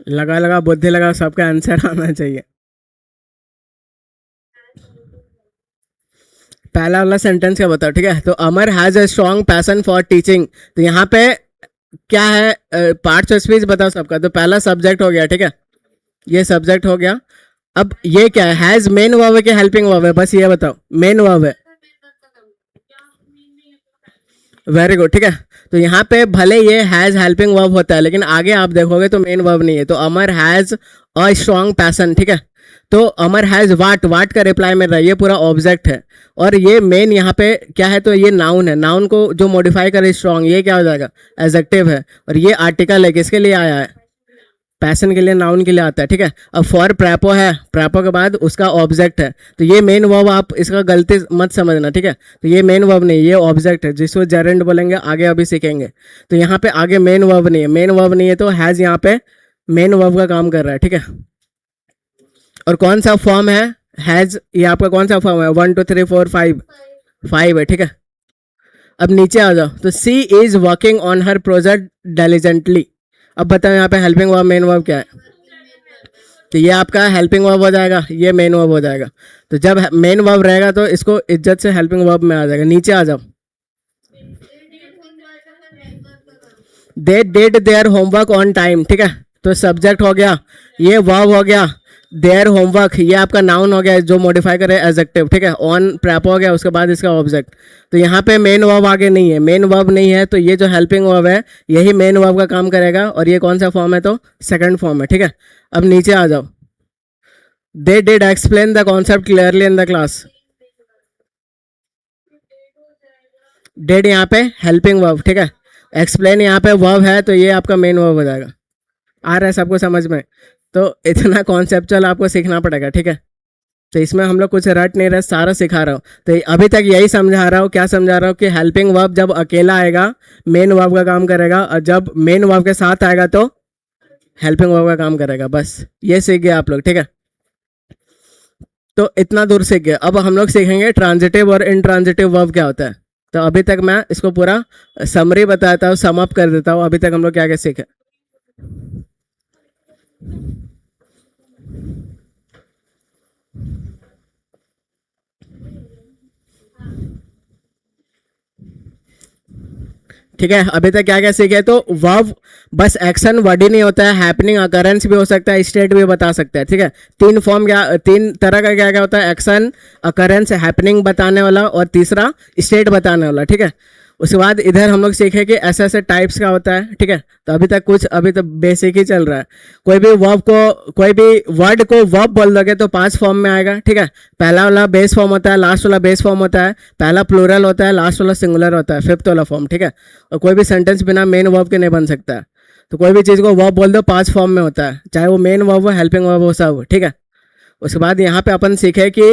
लगा लगा बुद्धि लगा, सबका आंसर आना चाहिए। पहला वाला सेंटेंस क्या बताओ। ठीक है, तो Amar has a strong passion for teaching, तो यहाँ पे क्या है, पार्ट्स ऑफ स्पीच बताओ सबका। तो पहला सब्जेक्ट हो गया। ठीक है, ये सब्जेक्ट हो गया। अब ये क्या है, हैज मेन वर्ब है कि हेल्पिंग वर्ब है, बस ये बताओ। मेन वर्ब है, वेरी गुड, ठीक है। तो यहाँ पे भले ये हैज हेल्पिंग वर्ब होता है, लेकिन आगे आप देखोगे तो मेन वर्ब नहीं है। तो Amar has a strong passion, ठीक है। तो अमर हैज वाट, वाट का रिप्लाई मिल रहा है, ये पूरा ऑब्जेक्ट है। और ये मेन यहाँ पे क्या है, तो ये नाउन है, नाउन को जो मॉडिफाई करे स्ट्रॉन्ग, ये क्या हो जाएगा, एडजेक्टिव है। और ये आर्टिकल है, किसके लिए आया है, पैसन के लिए, नाउन के लिए आता है, ठीक है। अब फॉर प्रैपो है, प्रैपो के बाद उसका ऑब्जेक्ट है, तो ये मेन वर्ब, आप इसका गलती मत समझना, ठीक है। तो ये मेन वर्ब नहीं, ये ऑब्जेक्ट है, जिसको जेरेंड बोलेंगे, आगे अभी सीखेंगे। तो यहाँ पे आगे मेन वर्ब नहीं है, मेन वर्ब नहीं है, तो हैज यहाँ पे मेन वर्ब का काम कर रहा है, ठीक है। और कौन सा फॉर्म है हैज, ये आपका कौन सा फॉर्म है, 1 2 3 4 5, 5 है, ठीक है। अब नीचे आ जाओ, तो she is working on her project diligently. अब बताओ यहाँ पे हेल्पिंग वर्ब मेन वर्ब क्या है, तो ये आपका हेल्पिंग वर्ब हो जाएगा, ये मेन वर्ब हो जाएगा। तो जब मेन वर्ब रहेगा तो इसको इज्जत से हेल्पिंग वर्ब में आ जाएगा। नीचे आ जाओ, they did their homework on time, ठीक है। तो सब्जेक्ट हो गया, ये वर्ब हो गया, देयर होमवर्क ये आपका नाउन हो गया जो मॉडिफाई करे एडजेक्टिव, ठीक है। ऑन प्रैप हो गया, उसके बाद इसका ऑब्जेक्ट। तो यहाँ पे मेन वर्ब आगे नहीं है, मेन वर्ब नहीं है, तो ये जो हेल्पिंग वर्ब है यही मेन वर्ब का काम करेगा। और ये कौन सा फॉर्म है, तो सेकंड फॉर्म है, ठीक है। अब नीचे आ जाओ, they did explain the concept clearly in the class. Did यहाँ पे हेल्पिंग वर्ब, ठीक है। एक्सप्लेन यहाँ पे वर्ब है, तो ये आपका मेन वर्ब हो जाएगा। आ रहा है सबको समझ में? तो इतना कॉन्सेप्चुअल आपको सीखना पड़ेगा, ठीक है। तो इसमें हम लोग कुछ रट नहीं रहे, सारा सिखा रहा हूँ। तो अभी तक यही समझा रहा हूँ, क्या समझा रहा हूँ कि हेल्पिंग वर्ब जब अकेला आएगा मेन वर्ब का काम करेगा, और जब मेन वर्ब के साथ आएगा तो हेल्पिंग वर्ब का काम करेगा। बस ये सीख गए आप लोग, ठीक है। तो इतना दूर सीख गए। अब हम लोग सीखेंगे ट्रांजिटिव और इनट्रांजिटिव वर्ब क्या होता है। तो अभी तक मैं इसको पूरा समरी बताता हूँ, सम अप कर देता हूँ। अभी तक हम लोग क्या क्या सीखे, ठीक है। अभी तक क्या क्या सीखे, तो वर्ब बस एक्शन वर्ड ही नहीं होता है, हैपनिंग अकरेंस भी हो सकता है, स्टेट भी बता सकता है, ठीक है। तीन फॉर्म क्या, तीन तरह का क्या क्या होता है, एक्शन, अकरेंस, हैपनिंग बताने वाला, और तीसरा स्टेट बताने वाला, ठीक है। उसके बाद इधर हम लोग सीखे कि ऐसे ऐसे टाइप्स का होता है, ठीक है। तो अभी तक कुछ, अभी तो बेसिक ही चल रहा है। कोई भी वर्ब को, कोई भी वर्ड को वर्ब बोल दोगे तो 5 फॉर्म में आएगा, ठीक है। पहला वाला बेस फॉर्म होता है, लास्ट वाला बेस फॉर्म होता है, पहला प्लूरल होता है, लास्ट वाला सिंगुलर होता है, फिफ्थ वाला फॉर्म, ठीक है। और कोई भी सेंटेंस बिना मेन वर्ब के नहीं बन सकता है। तो कोई भी चीज़ को वर्ब बोल दो 5 फॉर्म में होता है, चाहे वो मेन वर्ब हो, हेल्पिंग वर्ब हो, सब, ठीक है। उसके बाद यहाँ पे अपन सीखे कि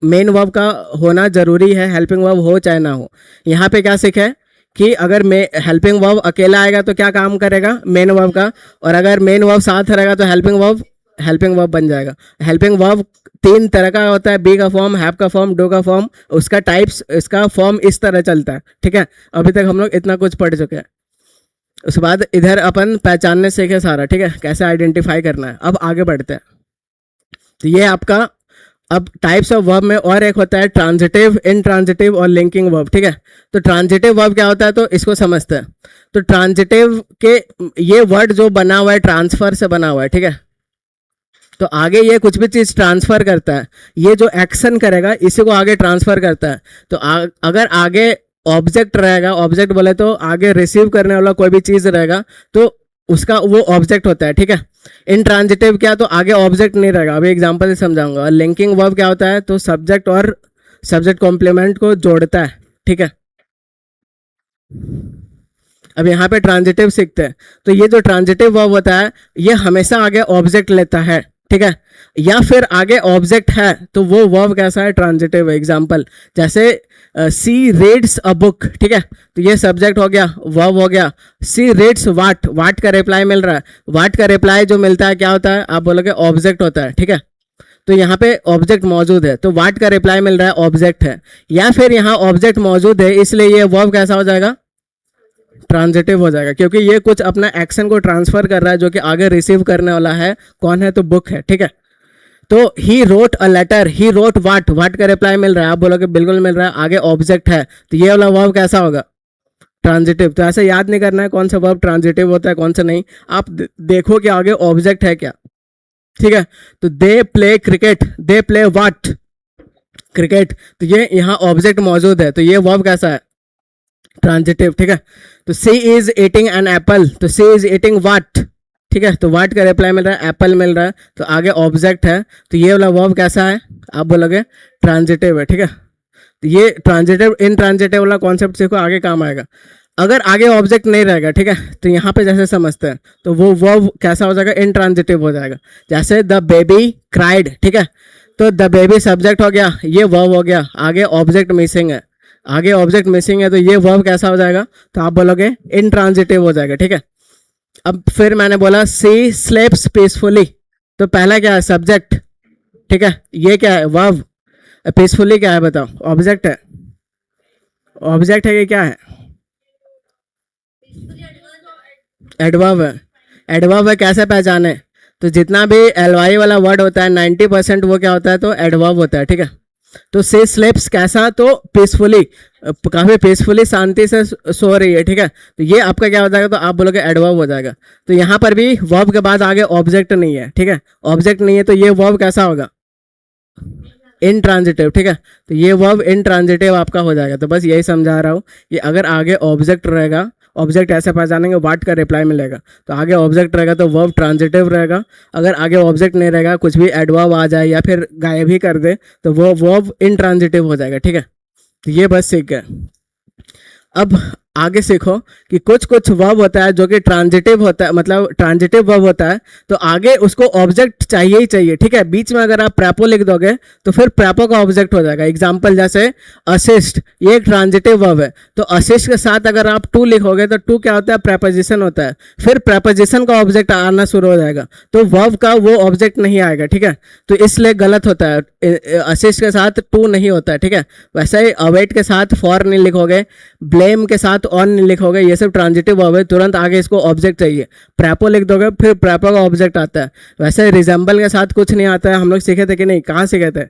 मेन वर्ब का होना जरूरी है, हेल्पिंग वर्ब हो चाहे ना हो। यहाँ पे क्या सीखे कि अगर हेल्पिंग वर्ब अकेला आएगा तो क्या काम करेगा, मेन वर्ब का, और अगर मेन वर्ब साथ रहेगा तो हेल्पिंग वर्ब बन जाएगा। हेल्पिंग वर्ब 3 तरह का होता है, बी का फॉर्म, हैव का फॉर्म, डू का फॉर्म, उसका टाइप्स, इसका फॉर्म इस तरह चलता है, ठीक है। अभी तक हम लोग इतना कुछ पढ़ चुके हैं। उसके बाद इधर अपन पहचानने सीखे सारा, ठीक है, कैसे आइडेंटिफाई करना है। अब आगे बढ़ते हैं। तो ये आपका, अब टाइप्स ऑफ वर्ब में और एक होता है ट्रांजिटिव, इनट्रांजिटिव और लिंकिंग वर्ब, ठीक है। तो ट्रांजिटिव वर्ब क्या होता है, तो इसको समझते हैं। तो ट्रांजिटिव के, ये वर्ड जो बना हुआ है ट्रांसफर से बना हुआ है, ठीक है। तो आगे ये कुछ भी चीज़ ट्रांसफर करता है, ये जो एक्शन करेगा इसी को आगे ट्रांसफर करता है। तो अगर आगे ऑब्जेक्ट रहेगा, ऑब्जेक्ट बोले तो आगे रिसीव करने वाला कोई भी चीज़ रहेगा तो उसका वो ऑब्जेक्ट होता है, ठीक है। इनट्रांजिटिव क्या, तो आगे ऑब्जेक्ट नहीं रहेगा, अभी एग्जांपल से समझाऊंगा। और लिंकिंग वर्ब क्या होता है, तो सब्जेक्ट और सब्जेक्ट कॉम्प्लीमेंट को जोड़ता है, ठीक है। अब यहाँ पे ट्रांजिटिव सीखते हैं। तो ये जो ट्रांजिटिव वर्ब होता है ये हमेशा आगे ऑब्जेक्ट लेता है, ठीक है। या फिर आगे ऑब्जेक्ट है तो वो वर्ब कैसा है, ट्रांजिटिव है। एग्जांपल जैसे सी रीड्स अ बुक, ठीक है। तो ये सब्जेक्ट हो गया, वर्ब हो गया। सी रीड्स वाट, वाट का रिप्लाई मिल रहा है, वाट का रिप्लाई जो मिलता है क्या होता है, आप बोलोगे ऑब्जेक्ट होता है, ठीक है। तो यहाँ पे ऑब्जेक्ट मौजूद है तो वाट का रिप्लाई मिल रहा है, ऑब्जेक्ट है। या फिर यहाँ ऑब्जेक्ट मौजूद है इसलिए ये वर्ब कैसा हो जाएगा, ट्रांजिटिव हो जाएगा, क्योंकि ये कुछ अपना एक्शन को ट्रांसफर कर रहा है जो कि आगे रिसीव करने वाला है, कौन है, तो बुक है, ठीक है। तो he wrote a letter, he wrote what, what का रिप्लाई मिल रहा है, आप बोलोगे बिल्कुल मिल रहा है, आगे ऑब्जेक्ट है, तो ये वाला वर्ब कैसा होगा, ट्रांजिटिव। तो ऐसे याद नहीं करना है कौन सा वर्ब ट्रांजिटिव होता है कौन सा नहीं, आप देखो कि आगे ऑब्जेक्ट है क्या। ठीक है। तो they play cricket, they play what, cricket. तो ये यहाँ ऑब्जेक्ट मौजूद है, तो ये वर्ब कैसा है, ट्रांजिटिव। ठीक है। तो she is eating an apple, तो सी इज ईटिंग व्हाट, ठीक है। तो व्हाट का रिप्लाई मिल रहा है, एप्पल मिल रहा है, तो आगे ऑब्जेक्ट है, तो ये वाला वर्ब कैसा है, आप बोलोगे ट्रांजिटिव है। ठीक है। तो ये ट्रांजिटिव इन ट्रांजिटिव वाला कॉन्सेप्ट सीखो, आगे काम आएगा। अगर आगे ऑब्जेक्ट नहीं रहेगा, ठीक है, तो यहाँ पे जैसे समझते हैं, तो वो वर्ब कैसा हो जाएगा, इनट्रांजिटिव हो जाएगा। जैसे द बेबी क्राइड, ठीक है, तो द बेबी सब्जेक्ट हो गया, ये वर्ब हो गया, आगे ऑब्जेक्ट मिसिंग है, आगे ऑब्जेक्ट मिसिंग है, तो ये वर्ब कैसा हो जाएगा, तो आप बोलोगे इनट्रांजिटिव हो जाएगा। ठीक है। अब फिर मैंने बोला सी स्लेप्स पीसफुली, तो पहला क्या है, सब्जेक्ट, ठीक है, ये क्या है, वर्ब। पीसफुली क्या है बताओ, ऑब्जेक्ट है, ऑब्जेक्ट है, ये क्या है, एडवर्ब है, एडवर्ब है। कैसे पहचाने, तो जितना भी एलवाई वाला वर्ड होता है 90% वो क्या होता है, तो एडवर्ब होता है। ठीक है। तो से स्लेप्स कैसा, तो पीसफुली, काफी पीसफुली, शांति से सो रही है। ठीक है। तो ये आपका क्या हो जाएगा, तो आप बोलोगे एडवर्ब हो जाएगा। तो यहाँ पर भी वर्ब के बाद आगे ऑब्जेक्ट नहीं है। ठीक है। ऑब्जेक्ट नहीं है, तो ये वर्ब कैसा होगा, इनट्रांजिटिव। ठीक है। तो ये वर्ब इनट्रांजिटिव आपका हो जाएगा। तो बस यही समझा रहा हूँ कि अगर आगे ऑब्जेक्ट रहेगा, ऑब्जेक्ट ऐसे पहचानेंगे, व्हाट का रिप्लाई मिलेगा, तो आगे ऑब्जेक्ट रहेगा तो वर्ब ट्रांजिटिव रहेगा। अगर आगे ऑब्जेक्ट नहीं रहेगा, कुछ भी एडवर्ब आ जाए या फिर गायब ही कर दे, तो वो वर्ब इनट्रांजिटिव हो जाएगा। ठीक है। तो ये बस सीख गए। अब आगे सीखो कि कुछ कुछ वर्ब होता है जो कि ट्रांजिटिव होता है, मतलब ट्रांजिटिव वर्ब होता है, तो आगे उसको ऑब्जेक्ट चाहिए ही चाहिए। ठीक है। बीच में अगर आप प्रेपो लिख दोगे तो फिर प्रेपो का ऑब्जेक्ट हो जाएगा। एग्जांपल जैसे असिस्ट, ये एक ट्रांजिटिव वर्ब है, तो असिस्ट के साथ अगर आप टू लिखोगे तो टू क्या होता है, प्रेपोजिशन होता है, फिर प्रेपोजिशन का ऑब्जेक्ट आना शुरू हो जाएगा, तो वर्ब का वो ऑब्जेक्ट नहीं आएगा। ठीक है। तो इसलिए गलत होता है, असिस्ट के साथ टू नहीं होता है। ठीक है। वैसे ही अवेट के साथ फॉर नहीं लिखोगे, ब्लेम के साथ ऑन नहीं लिखोगे, ये सब ट्रांजिटिव वर्ब है, तुरंत आगे इसको ऑब्जेक्ट चाहिए। प्रेपो लिख दोगे फिर प्रेपो का ऑब्जेक्ट आता है। वैसे रिजेंबल के साथ कुछ नहीं आता है, हम लोग सीखे थे कि नहीं, कहाँ सीखे थे,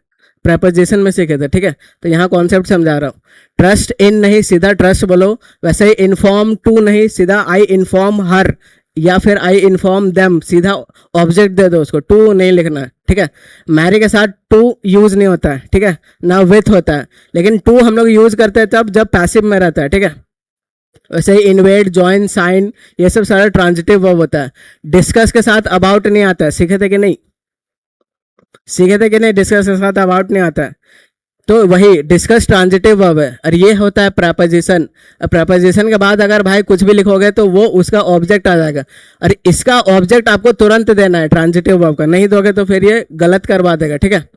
प्रेपोजिशन में सीखे थे। ठीक है। तो यहाँ कॉन्सेप्ट समझा रहा हूँ। ट्रस्ट इन नहीं, सीधा ट्रस्ट बोलो। वैसे ही इन्फॉर्म टू नहीं, सीधा आई इन्फॉर्म हर, या फिर आई इन्फॉर्म देम, सीधा ऑब्जेक्ट दे दो उसको, टू नहीं लिखना है। ठीक है। मैरी के साथ टू यूज नहीं होता है। ठीक है ना, विथ होता है, लेकिन टू हम लोग यूज करते हैं तब जब पैसिव में रहता है। ठीक है। वैसे ही इन्वेट, ज्वाइन, साइन, ये सब सारा ट्रांजिटिव वर्ब होता है। डिस्कस के साथ अबाउट नहीं आता है, सीखे थे कि नहीं, सीखे थे कि नहीं, डिस्कस के साथ अबाउट नहीं आता है, तो वही डिस्कस ट्रांजिटिव वर्ब है। और ये होता है प्रेपोजिशन। प्रेपोजिशन के बाद अगर भाई कुछ भी लिखोगे तो वो उसका ऑब्जेक्ट आ जाएगा, और इसका ऑब्जेक्ट आपको तुरंत देना है ट्रांजिटिव वर्ब का, नहीं दोगे तो फिर ये गलत करवा देगा। ठीक है।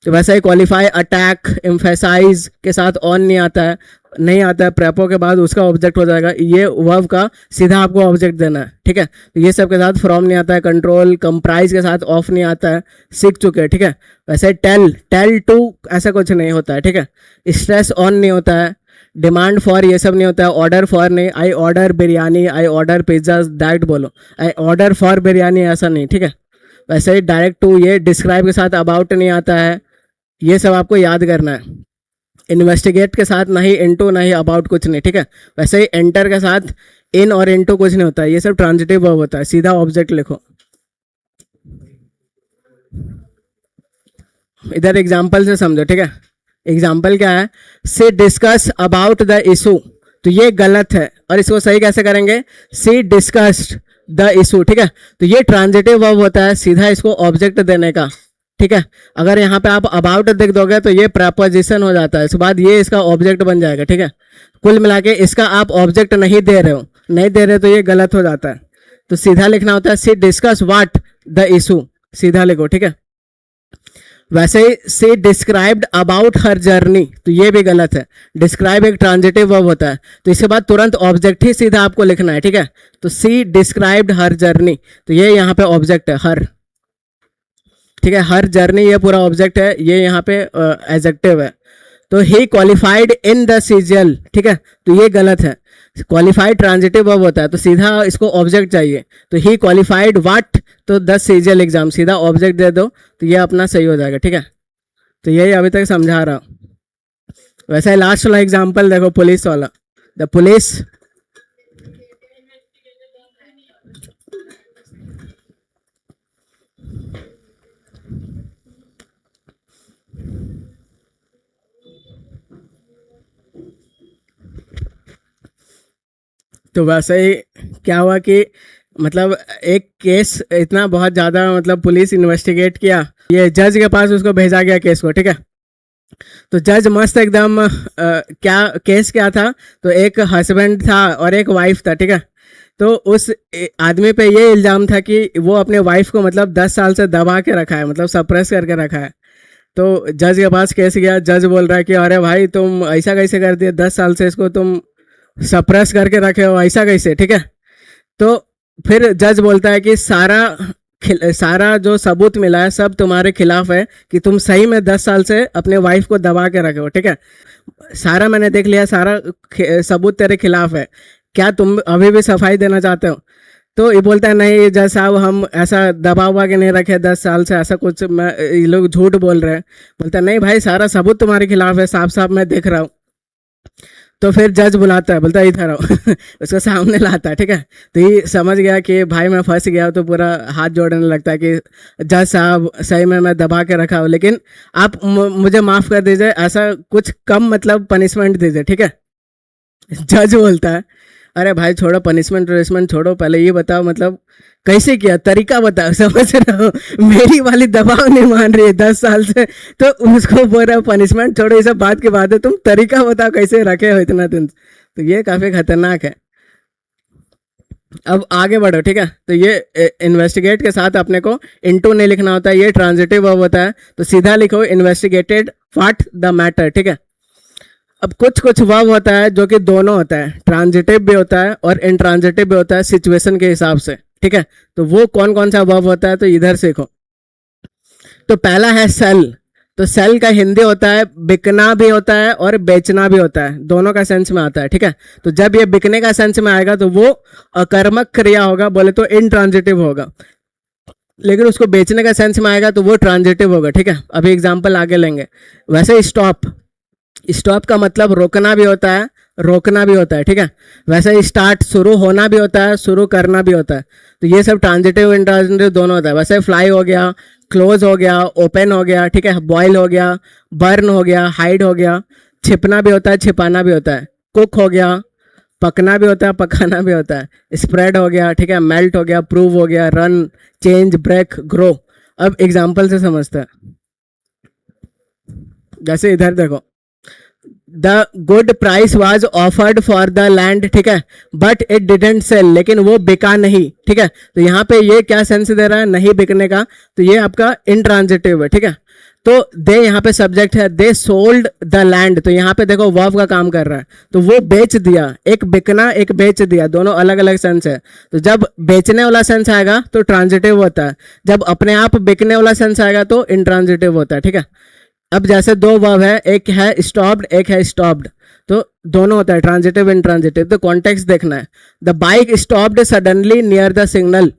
तो वैसे ही क्वालिफाई, अटैक, एम्फेसाइज के साथ ऑन नहीं आता है, नहीं आता है, प्रेपो के बाद उसका ऑब्जेक्ट हो जाएगा, ये वर्ब का सीधा आपको ऑब्जेक्ट देना है। ठीक है। तो ये सब के साथ फ्रॉम नहीं आता है, कंट्रोल, कंप्राइज के साथ ऑफ नहीं आता है, सीख चुके हैं। ठीक है। वैसे टेल, टेल टू ऐसा कुछ नहीं होता है। ठीक है। स्ट्रेस ऑन नहीं होता है, डिमांड फॉर ये सब नहीं होता है, ऑर्डर फॉर नहीं, I order biryani, I order pizza, that बोलो, आई ऑर्डर फॉर बिरयानी ऐसा नहीं। ठीक है। वैसे ही डायरेक्ट टू, ये डिस्क्राइब के साथ अबाउट नहीं आता है, ये सब आपको याद करना है। इन्वेस्टिगेट के साथ नहीं इनटू नहीं अबाउट कुछ नहीं। ठीक है। वैसे ही एंटर के साथ इन और इनटू कुछ नहीं होता है, ये सब ट्रांजिटिव वर्ब होता है, सीधा ऑब्जेक्ट लिखो। इधर एग्जाम्पल से समझो। ठीक है। एग्जाम्पल क्या है, से डिस्कस अबाउट द इशू, तो ये गलत है, और इसको सही कैसे करेंगे, सी डिस्कस्ड द इशू। ठीक है। तो ये ट्रांजिटिव वर्ब होता है, सीधा इसको ऑब्जेक्ट देने का। ठीक है। अगर यहाँ पे आप अबाउट लिख दोगे तो ये प्रपोजिशन हो जाता है, इसके बाद ये इसका ऑब्जेक्ट बन जाएगा। ठीक है। कुल मिला के इसका आप ऑब्जेक्ट नहीं दे रहे हो, नहीं दे रहे तो ये गलत हो जाता है, तो सीधा लिखना होता है सी डिस्कस व्हाट द इशू, सीधा लिखो। ठीक है। वैसे ही सी डिस्क्राइब्ड अबाउट हर जर्नी, तो ये भी गलत है, डिस्क्राइब एक ट्रांजिटिव वर्ब होता है, तो इसके बाद तुरंत ऑब्जेक्ट ही सीधा आपको लिखना है। ठीक है। तो सी डिस्क्राइब्ड हर जर्नी, तो ये यहाँ पे ऑब्जेक्ट है, हर। ठीक है। हर जर्नी ये पूरा ऑब्जेक्ट है, ये यहाँ पे एडजेक्टिव है। तो ही क्वालिफाइड इन द सीजीएल, ठीक है, तो ये गलत है, क्वालिफाइड ट्रांजिटिव वर्ब होता है, तो सीधा इसको ऑब्जेक्ट चाहिए, तो ही क्वालिफाइड व्हाट, तो 10 सीजीएल एग्जाम, सीधा ऑब्जेक्ट दे दो तो ये अपना सही हो जाएगा। ठीक है। तो यही अभी तक समझा रहा हूँ। वैसे लास्ट वाला एग्जाम्पल देखो, पुलिस वाला, द पुलिस तो वैसे ही क्या हुआ कि मतलब एक केस इतना बहुत ज़्यादा मतलब पुलिस इन्वेस्टिगेट किया, ये जज के पास उसको भेजा गया केस को, ठीक है। तो जज मस्त एकदम क्या केस क्या था, तो एक हस्बैंड था और एक वाइफ था, ठीक है। तो उस आदमी पे ये इल्ज़ाम था कि वो अपने वाइफ को मतलब 10 साल से दबा के रखा है, मतलब सप्रेस करके रखा है। तो जज के पास केस गया, जज बोल रहा है कि अरे भाई तुम ऐसा कैसे कर दिए, 10 साल से इसको तुम सप्रेस करके रखे हो, ऐसा कैसे, ठीक है। तो फिर जज बोलता है कि सारा जो सबूत मिला है सब तुम्हारे खिलाफ है, कि तुम सही में 10 साल से अपने वाइफ को दबा के रखे हो, ठीक है। सारा मैंने देख लिया, सारा सबूत तेरे खिलाफ है, क्या तुम अभी भी सफाई देना चाहते हो? तो ये बोलता है नहीं जज साहब, हम ऐसा दबा हुआ के नहीं रखे 10 साल से, ऐसा कुछ मैं, ये लोग झूठ बोल रहे हैं। बोलता है नहीं भाई, सारा सबूत तुम्हारे खिलाफ है, साफ साफ मैं देख रहा हूँ। तो फिर जज बुलाता है, बोलता है इधर आओ उसको सामने लाता है, ठीक है। तो ये समझ गया कि भाई मैं फंस गया, तो पूरा हाथ जोड़ने लगता है कि जज साहब सही में मैं दबा के रखा हूँ, लेकिन आप मुझे माफ़ कर दीजिए, ऐसा कुछ कम मतलब पनिशमेंट दीजिए, ठीक है। जज बोलता है अरे भाई छोड़ो पनिशमेंट वनिशमेंट छोड़ो, पहले ये बताओ मतलब कैसे किया, तरीका बताओ, समझ रहे हो, मेरी वाली दबाव नहीं मान रही है 10 साल से, तो उसको बोल रहा है पनिशमेंट छोड़ो, ये सब बात की बात है, तुम तरीका बताओ कैसे रखे हो इतना दिन। तो ये काफ़ी खतरनाक है। अब आगे बढ़ो, ठीक है। तो ये इन्वेस्टिगेट के साथ अपने को इनटू नहीं लिखना होता है, ये ट्रांजिटिव वर्ब होता है, तो सीधा लिखो इन्वेस्टिगेटेड व्हाट द मैटर, ठीक है। अब कुछ कुछ वर्ब होता है जो कि दोनों होता है, ट्रांजिटिव भी होता है और इंट्रांजिटिव भी होता है सिचुएशन के हिसाब से, ठीक है। तो वो कौन कौन सा वर्ब होता है, तो इधर सीखो। तो पहला है सेल। तो सेल का हिंदी होता है बिकना भी होता है और बेचना भी होता है, दोनों का सेंस में आता है, ठीक है। तो जब ये बिकने का सेंस में आएगा तो वो अकर्मक क्रिया होगा, बोले तो इंट्रांजिटिव होगा, लेकिन उसको बेचने का सेंस में आएगा तो वो ट्रांजिटिव होगा, ठीक है। अभी एग्जाम्पल आगे लेंगे। वैसे स्टॉप, स्टॉप का मतलब रोकना भी होता है, रोकना भी होता है, ठीक है। वैसे स्टार्ट शुरू होना भी होता है, शुरू करना भी होता है। तो ये सब ट्रांजिटिव इंट्रांजिटिव दोनों होता है। वैसे फ्लाई हो गया, क्लोज हो गया, ओपन हो गया, ठीक है, बॉयल हो गया, बर्न हो गया, हाइड हो गया, छिपना भी होता है, छिपाना भी होता है, कुक हो गया, पकना भी होता है, पकाना भी होता है, स्प्रेड हो गया, ठीक है, मेल्ट हो गया, प्रूव हो गया, रन, चेंज, ब्रेक, ग्रो। अब एग्जाम्पल से समझते हैं। जैसे इधर देखो, the good price was offered for the land, ठीक है, बट इट डिडेंट सेल, लेकिन वो बिका नहीं, ठीक है। तो यहाँ पे ये क्या सेंस दे रहा है, नहीं बिकने का, तो ये आपका इंट्रांजिटिव है, ठीक है। तो दे यहाँ पे सब्जेक्ट है, दे सोल्ड द लैंड, तो यहाँ पे देखो वर्ब का काम कर रहा है, तो वो बेच दिया, एक बिकना एक बेच दिया, दोनों अलग अलग सेंस है। तो जब बेचने वाला सेंस आएगा तो ट्रांजिटिव होता है, जब अपने आप बिकने वाला सेंस आएगा तो इंट्रांजिटिव होता है, ठीक है। अब जैसे दो वर्ब है, एक है स्टॉप्ड एक है स्टॉप्ड, तो दोनों होता है ट्रांजिटिव इंट्रांजिटिव। तो कॉन्टेक्स्ट देखना है। The bike stopped suddenly near the signal,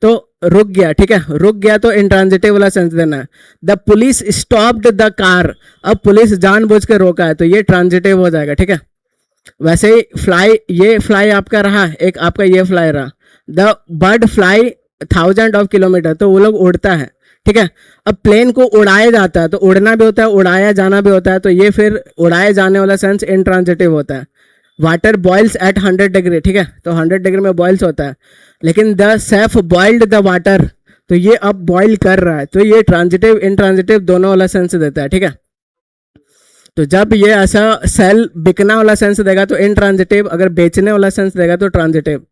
तो रुक गया, ठीक है, रुक गया तो इंट्रांजिटिव वाला सेंस देना है। The police stopped the car, अब पुलिस जानबूझ के रोका है, तो ये ट्रांजिटिव हो जाएगा, ठीक है। वैसे ही फ्लाई, ये फ्लाई आपका रहा, एक आपका ये फ्लाई रहा। द बर्ड फ्लाई 1000 किलोमीटर, तो वो लोग उड़ता है, ठीक है। अब प्लेन को उड़ाया जाता है, तो उड़ना भी होता है, उड़ाया जाना भी होता है, तो ये फिर उड़ाए जाने वाला सेंस इंट्रांजिटिव होता है। वाटर बॉइल्स एट 100 डिग्री, ठीक है, तो 100 डिग्री में बॉइल्स होता है, लेकिन the safe boiled the water, तो ये अब बॉइल कर रहा है, तो ये ट्रांजिटिव इंट्रांजिटिव दोनों वाला सेंस देता है, ठीक है। तो जब ये ऐसा सेल बिकना वाला सेंस देगा तो इंट्रांजिटिव, अगर बेचने वाला सेंस देगा तो ट्रांजिटिव।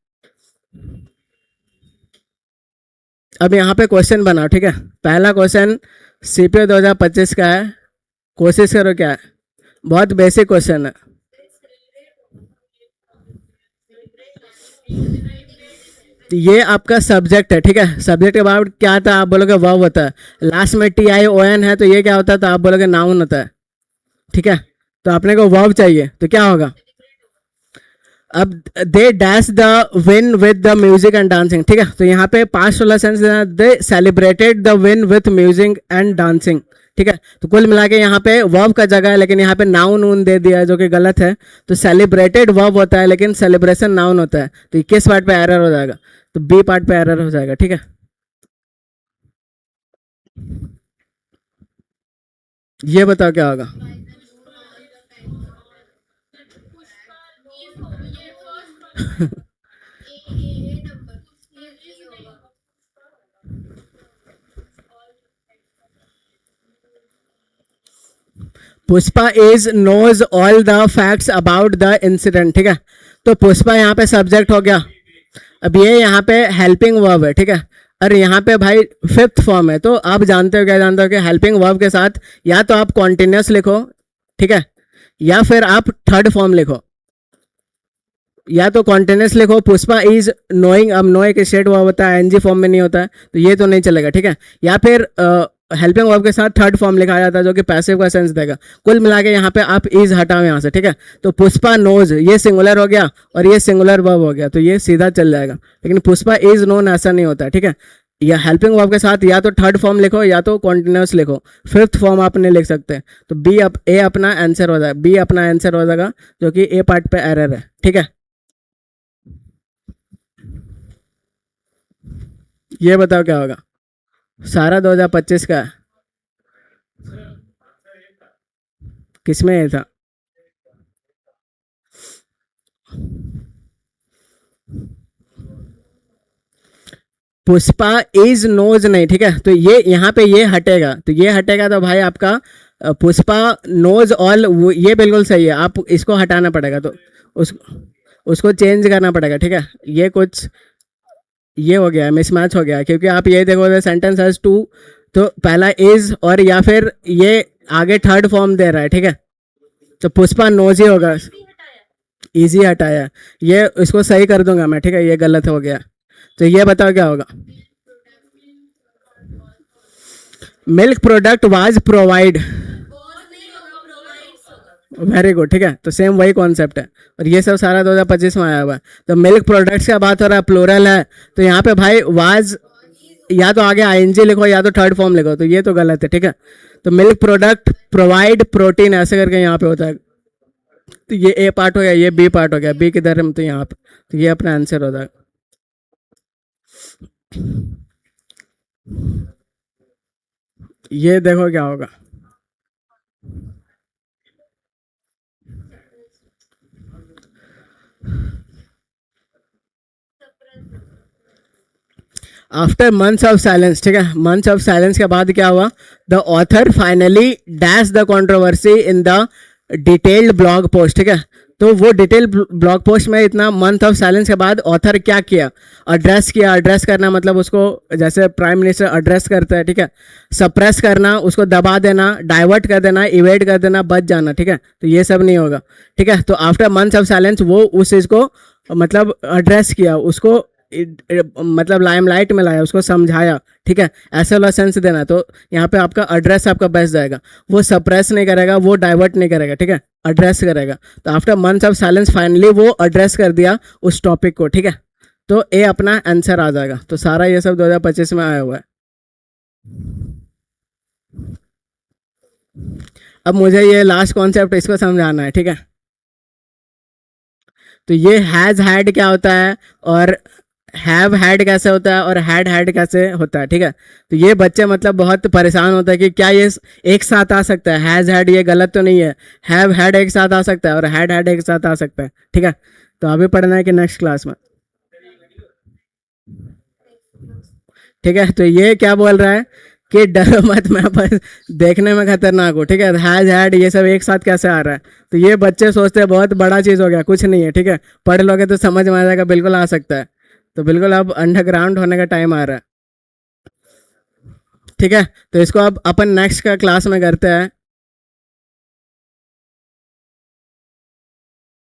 अब यहाँ पे क्वेश्चन बनाओ, ठीक है। पहला क्वेश्चन सीपीओ 2025 का है, कोशिश करो क्या है, बहुत बेसिक क्वेश्चन है। तो ये आपका सब्जेक्ट है, ठीक है। सब्जेक्ट के बाद क्या आता है, आप बोलोगे वर्ब होता है, लास्ट में TION है, तो ये क्या होता है, तो आप बोलोगे नाउन होता है, ठीक है। तो अपने को वर्ब चाहिए, तो क्या होगा। अब they dash the win with the music and dancing, ठीक है। तो यहाँ पे पास्ट वाला सेंस देना, दे celebrated the win with music and dancing, ठीक है। तो कुल मिला के यहाँ पे वर्ब का जगह है, लेकिन यहाँ पे नाउन उन दे दिया है जो कि गलत है। तो सेलिब्रेटेड वर्ब होता है लेकिन सेलिब्रेशन नाउन होता है, तो ये किस पार्ट पे एरर हो जाएगा, तो बी पार्ट पे एरर हो जाएगा, ठीक है। ये बताओ क्या होगा। Pushpa is knows all the facts about the incident, ठीक है। तो पुष्पा यहाँ पे सब्जेक्ट हो गया। अब ये यहाँ पे हेल्पिंग वर्ब है, ठीक है। और यहाँ पे भाई फिफ्थ फॉर्म है, तो आप जानते हो, क्या जानते हो कि हेल्पिंग वर्ब के साथ या तो आप कॉन्टिन्यूस लिखो, ठीक है, या फिर आप थर्ड फॉर्म लिखो। या तो कॉन्टिन्यूस लिखो, पुष्पा इज नोइंग, अब नो एक स्टेट वर्ब होता है, एनजी फॉर्म में नहीं होता है, तो ये तो नहीं चलेगा, ठीक है। या फिर हेल्पिंग वर्ब के साथ थर्ड फॉर्म लिखा जाता है जो कि पैसिव का सेंस देगा। कुल मिला के यहाँ पे आप इज हटाओ यहाँ से, ठीक है। तो पुष्पा नोज, ये सिंगुलर हो गया और ये सिंगुलर वर्ब हो गया, तो ये सीधा चल जाएगा। लेकिन पुष्पा इज नोन ऐसा नहीं होता है, ठीक है। या हेल्पिंग वर्ब के साथ या तो थर्ड फॉर्म लिखो या तो कॉन्टिन्यूस लिखो, फिफ्थ फॉर्म आप नहीं लिख सकते। तो ए अपना आंसर हो जाएगा, बी अपना आंसर हो जाएगा, जो कि ए पार्ट पे एरर है, ठीक है। ये बताओ क्या होगा, सारा 2025 का है। किसमें ये था? पुष्पा इज नोज नहीं, ठीक है। तो ये यहाँ पे ये हटेगा, तो ये हटेगा, तो भाई आपका पुष्पा नोज ऑल, ये बिल्कुल सही है, आप इसको हटाना पड़ेगा, तो उस उसको चेंज करना पड़ेगा, ठीक है। ये कुछ ये हो गया, मिसमैच हो गया, क्योंकि आप ये देखो सेंटेंस हैज टू, तो पहला इज और या फिर ये आगे थर्ड फॉर्म दे रहा है, ठीक है। तो पुष्पा नोज ही होगा, इजी हटाया, ये इसको सही कर दूंगा मैं, ठीक है, ये गलत हो गया। तो ये बताओ क्या होगा, milk product was provide, very good, ठीक है। तो सेम वही कॉन्सेप्ट है, और ये सब सारा 2025 में आया हुआ है। तो मिल्क प्रोडक्ट्स का बात हो रहा है, प्लूरल है, तो यहाँ पे भाई वाज या तो आगे आईएनजी लिखो या तो थर्ड फॉर्म लिखो, तो ये तो गलत है, ठीक है। तो मिल्क प्रोडक्ट प्रोवाइड प्रोटीन ऐसे करके यहाँ पे होता है, तो ये ए पार्ट हो गया, ये बी पार्ट हो गया, बी किधर है, तो यहाँ पे, तो ये अपना आंसर होता है। ये देखो क्या होगा, आफ्टर मंथ्स ऑफ साइलेंस, ठीक है। मंथ्स ऑफ साइलेंस के बाद क्या हुआ, the author finally dash the controversy in the detailed blog post, ठीक है। तो वो डिटेल ब्लॉग पोस्ट में इतना मंथ ऑफ साइलेंस के बाद ऑथर क्या किया, एड्रेस किया। एड्रेस करना मतलब उसको जैसे प्राइम मिनिस्टर एड्रेस करता है, ठीक है। सप्रेस करना, उसको दबा देना, डाइवर्ट कर देना, इवेट कर देना, बच जाना, ठीक है। तो ये सब नहीं होगा, ठीक है। तो आफ्टर मंथ्स ऑफ साइलेंस वो उस चीज़ को मतलब एड्रेस किया, उसको मतलब लाइमलाइट में लाया, उसको समझाया, ठीक है, ऐसा वाला सेंस देना। तो यहाँ पे आपका एड्रेस आपका बेस्ट जाएगा, वो सप्रेस नहीं करेगा, वो डाइवर्ट नहीं करेगा, ठीक है, एड्रेस करेगा। तो after months of silence finally वो एड्रेस कर दिया उस टॉपिक को, ठीक है। तो ए अपना आंसर आ जाएगा। तो सारा ये सब 2025 में आया हुआ है। अब मुझे ये लास्ट कॉन्सेप्ट इसको समझाना है, ठीक है। तो ये हैज हैड क्या होता है, और हैव हैड कैसे होता है, और हैड हैड कैसे होता है, ठीक है। तो ये बच्चे मतलब बहुत परेशान होता है कि क्या ये एक साथ आ सकता है, हैज हैड ये गलत तो नहीं है, हैव हैड एक साथ आ सकता है और हैड हैड एक साथ आ सकता है, ठीक है। तो अभी पढ़ना है कि नेक्स्ट क्लास में, ठीक है। तो ये क्या बोल रहा है कि डरो मत, मैं बस देखने में खतरनाक हूँ, ठीक है। हैज हैड ये सब एक साथ कैसे आ रहा है, तो ये बच्चे सोचते हैं बहुत बड़ा चीज़ हो गया, कुछ नहीं है, ठीक है। पढ़ लोगे तो समझ में आ जाएगा, बिल्कुल आ सकता है। तो बिल्कुल अब अंडरग्राउंड होने का टाइम आ रहा है, ठीक है। तो इसको अब अपन नेक्स्ट का क्लास में करते हैं।